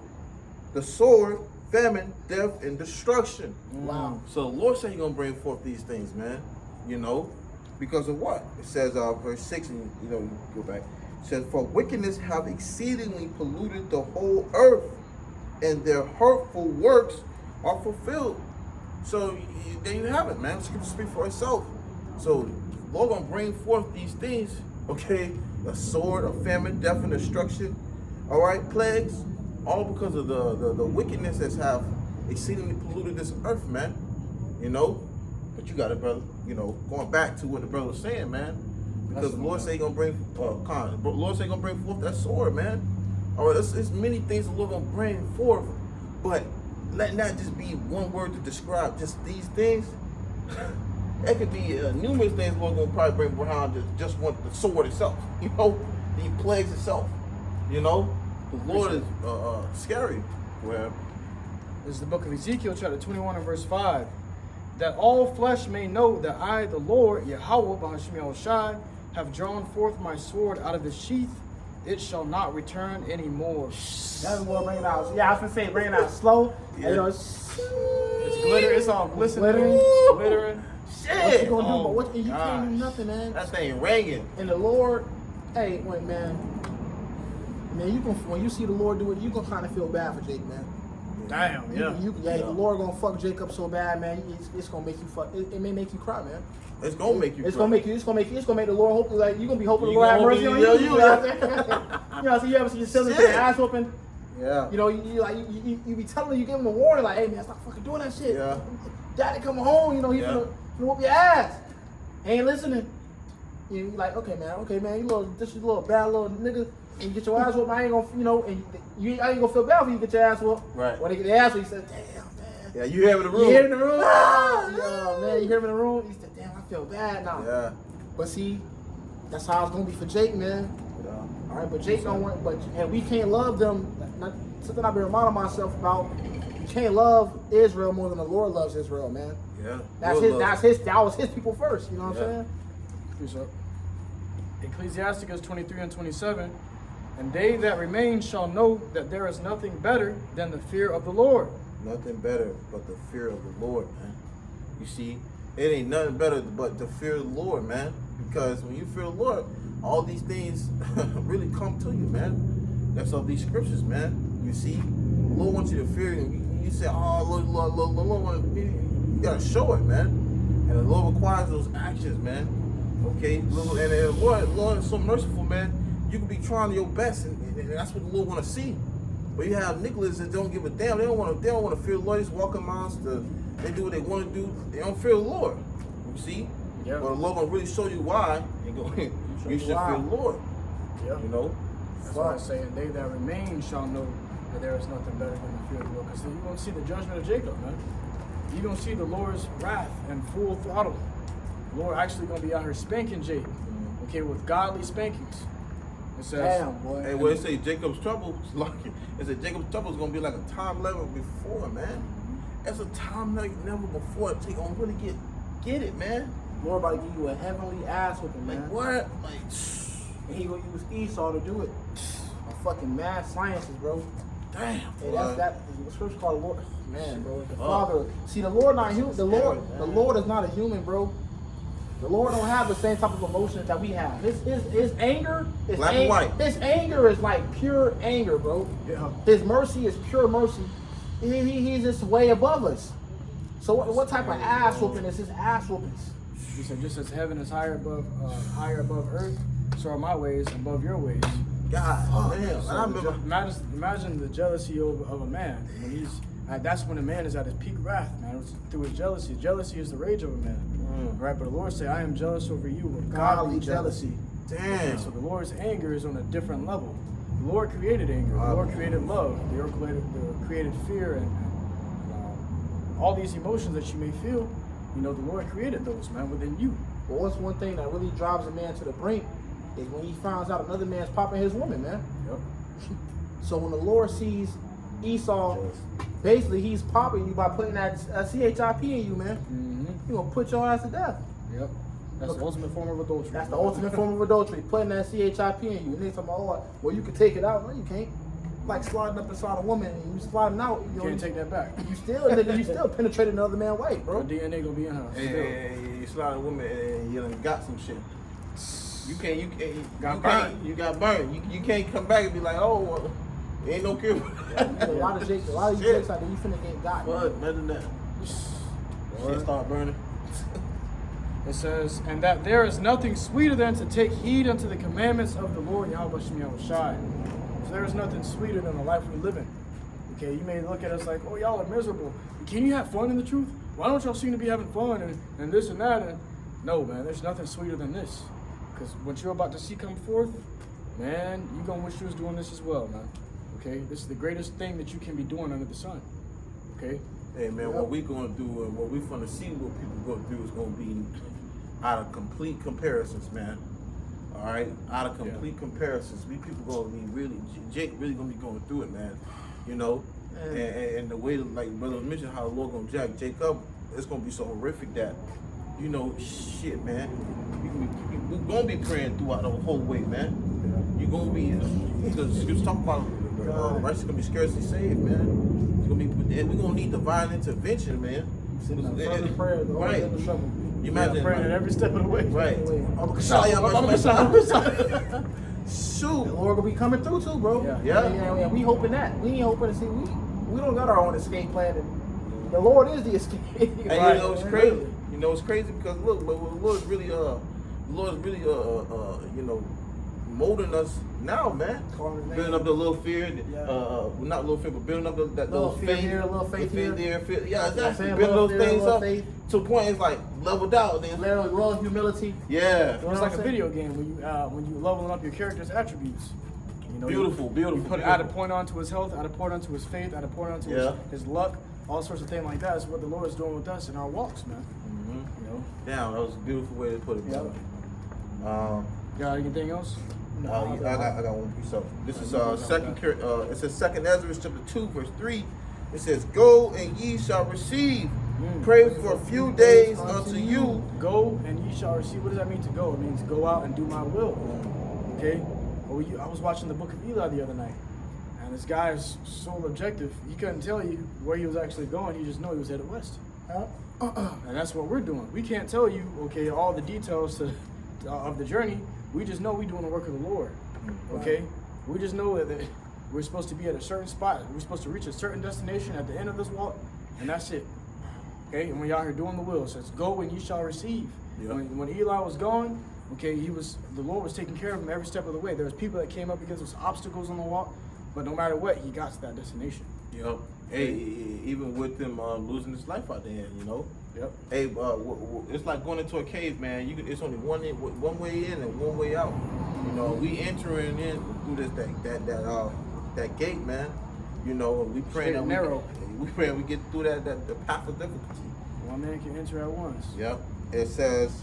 the sword, famine, death, and destruction." Wow. So the Lord said He's going to bring forth these things, man. Because of what? It says, verse 6, and you go back. It says, "For wickedness have exceedingly polluted the whole earth, and their hurtful works are fulfilled." So there you have it, man. Scripture speak for itself. So the Lord gonna bring forth these things, okay? A sword, a famine, death, and destruction. All right, plagues, all because of the wickedness that have exceedingly polluted this earth, man. But you got it, brother. Going back to what the brother was saying, man. Because the Lord say He gonna bring, Lord say He gonna bring forth that sword, man. All right, it's many things the Lord gonna bring forth, but let not just be one word to describe just these things. It could be numerous things the Lord gonna probably bring behind just want the sword itself. The plagues itself. The Lord is scary. Well, This is the book of Ezekiel, chapter 21 and verse 5. That all flesh may know that I, the Lord, Yahweh, B'Hashem Yahushai, have drawn forth my sword out of the sheath. It shall not return anymore. That's what bring it out. Yeah, I was gonna say bring it out slow. Yeah. And, It's glitter. It's all glistening. Glittering. Glittering. what you gonna do? But what you can't gosh. do nothing, man. that thing ringing. And the Lord, hey, wait, man, you can when you see the Lord do it, you gonna kind of feel bad for Jake, man. Damn, yeah. The Lord gonna fuck Jacob so bad, man. It's gonna make you fuck. It may make you cry, man. It's gonna make you. It's cry. gonna make you. It's gonna make the Lord hope. Like you gonna be hoping the You Lord have gonna mercy hope on he- you. yeah, You you- know what I'm saying? So you ever see your children Shit. get their ass open? Yeah. You be telling them, you give them a warning, like, hey man, stop fucking doing that shit. Yeah. Daddy coming home, he Yeah. finna whoop your ass. He ain't listening. You like, okay man, this is a little bad little nigga, and you get your ass whooped. I ain't gonna, and I ain't gonna feel bad for you get your ass whooped. Right. When they get their ass whooped, he said, damn man. Yeah, you hear in the room. You hear him in the room? Yeah, man, you hear him in the room? He said, damn, I feel bad now. Yeah. But see, that's how it's gonna be for Jake, man. Yeah. All right, but Jake don't want, and we can't love them. Something I've been reminding myself about. You can't love Israel more than the Lord loves Israel, man. Yeah. That was his people first. You know what I'm saying? Peace up. Ecclesiasticus 23 and 27. And they that remain shall know that there is nothing better than the fear of the Lord. Nothing better but the fear of the Lord, man. You see, it ain't nothing better but the fear of the Lord, man. Because when you fear the Lord, all these things really come to you, man. That's all these scriptures, man. You see, the Lord wants you to fear Him. You say, oh, Lord, you gotta show it, man. And the Lord requires those actions, man. Okay, and the Lord is so merciful, man. You can be trying your best, and that's what the Lord want to see. But you have niggas that don't give a damn. They don't want to fear the Lord. They just walk around. They do what they want to do. They don't fear the Lord. You see? Yeah. But the Lord gonna really show you why. You should fear the Lord. Yeah. You know. That's why I say, and they that remain shall know that there is nothing better than the fear of the Lord. Because you're going to see the judgment of Jacob, man. You're going to see the Lord's wrath and full throttle. The Lord actually going to be out here spanking Jacob, okay, with godly spankings. It says, Damn, boy. Hey, well, it say Jacob's trouble. It said Jacob's trouble is gonna be like a time level before, man. It's a time like never before. They gonna really get it, man. Lord about to give you a heavenly ass whooping, man. Like what? Like, And he gonna use Esau to do it. On fucking mad sciences, bro. damn. Hey, boy. that's the scripture called the Lord. Man, bro, the Father. See, the Lord not human. The Lord is not a human, bro. The Lord don't have the same type of emotions that we have. His anger, Black and white. His anger is like pure anger, bro. Yeah. His mercy is pure mercy. He's just way above us. So what type of ass whooping is his ass whoopings? he said, just as heaven is higher above earth, so are my ways above your ways. God damn. So And I remember. imagine the jealousy of a man when he's. That's when a man is at his peak wrath, man. It's through his jealousy. Jealousy is the rage of a man, right? But the Lord say, "I am jealous over you with godly jealousy." Damn. So the Lord's anger is on a different level. The Lord created anger. The Lord created love. The Lord created fear and all these emotions that you may feel. You know, the Lord created those, man, within you. But what's one thing that really drives a man to the brink is when he finds out another man's popping his woman, man. Yep. So when the Lord sees Esau, basically he's popping you by putting that CHIP in you, man. Mm-hmm. He gonna put your ass to death. Yep. That's the ultimate form of adultery. That's the ultimate form of adultery, putting that CHIP in you. And then talking about, oh, well, you can take it out. No, you can't. Like sliding up inside a woman and you sliding out. You can't take that back. You still penetrated another man's wife, bro. Your DNA gonna be in her. still. Hey, you slide a woman and you done got some shit. You Got burned. You got burned. You can't come back and be like, oh, well, ain't no cure. A lot of these jakes out there, you finna get got. What? Imagine that. Shit start burning. It says, and that there is nothing sweeter than to take heed unto the commandments of the Lord Yahweh Shem Yahushai. So there is nothing sweeter than the life we live in. Okay, you may look at us like, oh, y'all are miserable. Can you have fun in the truth? Why don't y'all seem to be having fun and this and that? And no, man, there's nothing sweeter than this. Because what you're about to see come forth, man, you're going to wish you was doing this as well, man. Okay, this is the greatest thing that you can be doing under the sun. Okay? Hey man, what we gonna do and what we gonna see what people gonna do is gonna be out of complete comparisons, man. All right, out of complete comparisons. We people gonna be really, Jake really gonna be going through it, man. You know, and the way like brother mentioned how the Lord gonna jack Jacob, it's gonna be so horrific that, you know, shit, man. We're gonna be praying throughout the whole way, man. You're gonna be because you talk about righteous gonna be scarcely saved, man. And we're gonna need divine intervention, man. Further prayer, the Right. Lord trouble. You imagine praying at every step of the way. Right. Shoot. The Lord gonna be coming through too, bro. Yeah. We hoping that. We ain't hoping to see. We don't got our own escape plan. And the Lord is the escape. And you know it's crazy. You know it's crazy because look, the Lord is really you know, molding us now, man. Building up the little fear, not little fear, but building up that Little little fear faith, here, little faith here. Yeah, exactly. saying? Building Little those fear, things little up faith. to a point it's like leveled out. Then Little humility. yeah, It's like a video game when you leveling up your character's attributes. You know, beautiful. You put add a point onto his health, add a point onto his faith, add a point onto his luck, all sorts of things like that. Is what the Lord is doing with us in our walks, man. You know. Damn, that was a beautiful way to put it. Yep. Got anything else? I got one piece of this is it says 2 Ezra chapter 2 verse 3. It says, "Go and ye shall receive. Pray for a few days unto you." Go and ye shall receive. What does that mean to go? It means go out and do my will. Okay. Well, I was watching the book of Eli the other night, and this guy is so objective. He couldn't tell you where he was actually going. He just knew he was headed west. And that's what we're doing. We can't tell you, okay, all the details of the journey. We just know we're doing the work of the Lord. Okay? We just know that we're supposed to be at a certain spot. We're supposed to reach a certain destination at the end of this walk, and that's it. Okay? And when y'all here doing the will, it says, "Go and you shall receive." Yeah. When Eli was gone, okay, the Lord was taking care of him every step of the way. There was people that came up against those obstacles on the walk, but no matter what, he got to that destination. Yep. Hey, even with them losing his life out there, you know. Yep. Hey, it's like going into a cave, man. It's only one way in and one way out. You know, we entering in through that gate, man. You know, and we pray that narrow. we pray we get through that the path of difficulty. One man can enter at once. Yep. It says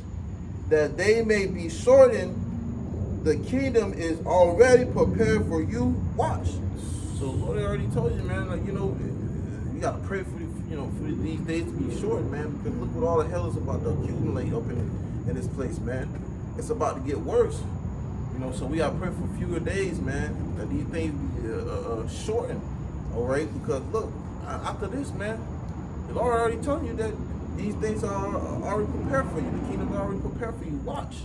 that they may be shortened. The kingdom is already prepared for you. Watch. So Lord already told you, man. Like, you know, you gotta pray for for these days to be short, man. Because look what all the hell is about to accumulate up in this place, man. It's about to get worse. You know, so we gotta pray for fewer days, man. That these things be shortened. All right, because look, after this, man, the Lord already told you that these things are already prepared for you. The kingdom is already prepared for you. Watch.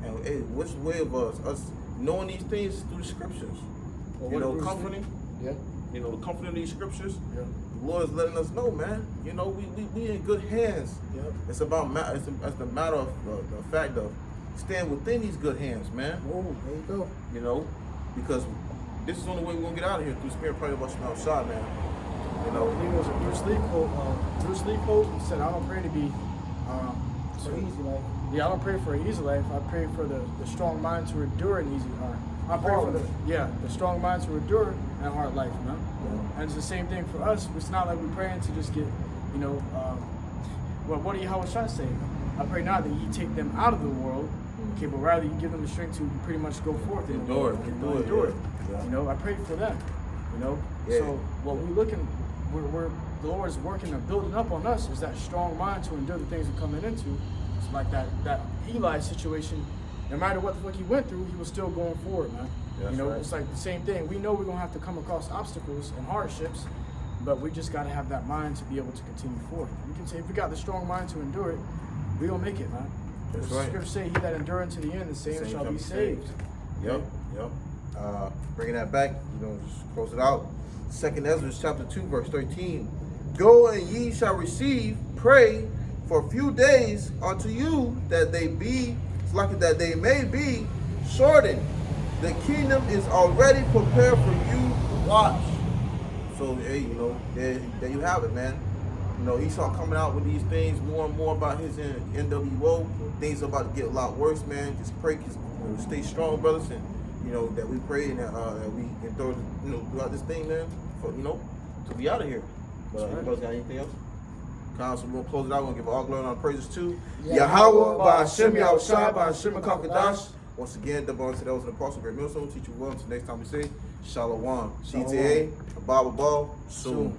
And hey, what's the way of us knowing these things through the scriptures? Well, You what know, Bruce comforting. Yeah. You know, the comforting of these scriptures. Yeah. The Lord is letting us know, man. You know, we in good hands. Yep. It's about it's the matter of the fact of staying within these good hands, man. Oh, there you go. You know, because this is the only way we're gonna get out of here through spirit prayer of us outside, man. You know, I think it was a Bruce Lee quote. Bruce Lee quote. He said, "I don't pray to be So easy, like. Yeah, I don't pray for an easy life. I pray for the strong mind to endure an easy heart. I pray for the strong mind to endure a hard life, man. Yeah. And it's the same thing for us. It's not like we're praying to just get, what do Yahweh Shah say? I pray not that you take them out of the world, okay, but rather you give them the strength to pretty much go forth in the world. Endure it. Yeah. You know, I pray for them. You know, Yeah. so what we looking, we're the Lord is working and building up on us is that strong mind to endure the things we're coming into. It's like that Eli situation. No matter what the fuck he went through, he was still going forward, man. That's right. It's like the same thing. We know we're gonna have to come across obstacles and hardships, but we just gotta have that mind to be able to continue forward. We can say if we got the strong mind to endure it, we gonna make it, man. That's The right. scriptures say, "He that endureth to the end, the same shall be saved." Yep. Bringing that back, just close it out. 2 Ezra chapter 2, verse 13. Go and ye shall receive, pray for a few days unto you that they may be shortened. The kingdom is already prepared for you. Watch. So hey, there you have it, man. Esau coming out with these things more and more about his NWO. Things are about to get a lot worse, man. Just pray, stay strong, brothers, and that we pray and that we endure, throughout this thing, man. For to be out of here. But anybody got anything else? So we're gonna close it out. We're gonna give all glory and all praises to Yahweh, by Hashem, Yahushua, by Hashem Kakadash. Once again, the bones to those in the apostle, great millstone, teach you well. Until next time we say, Shalom. CTA, Abba, soon.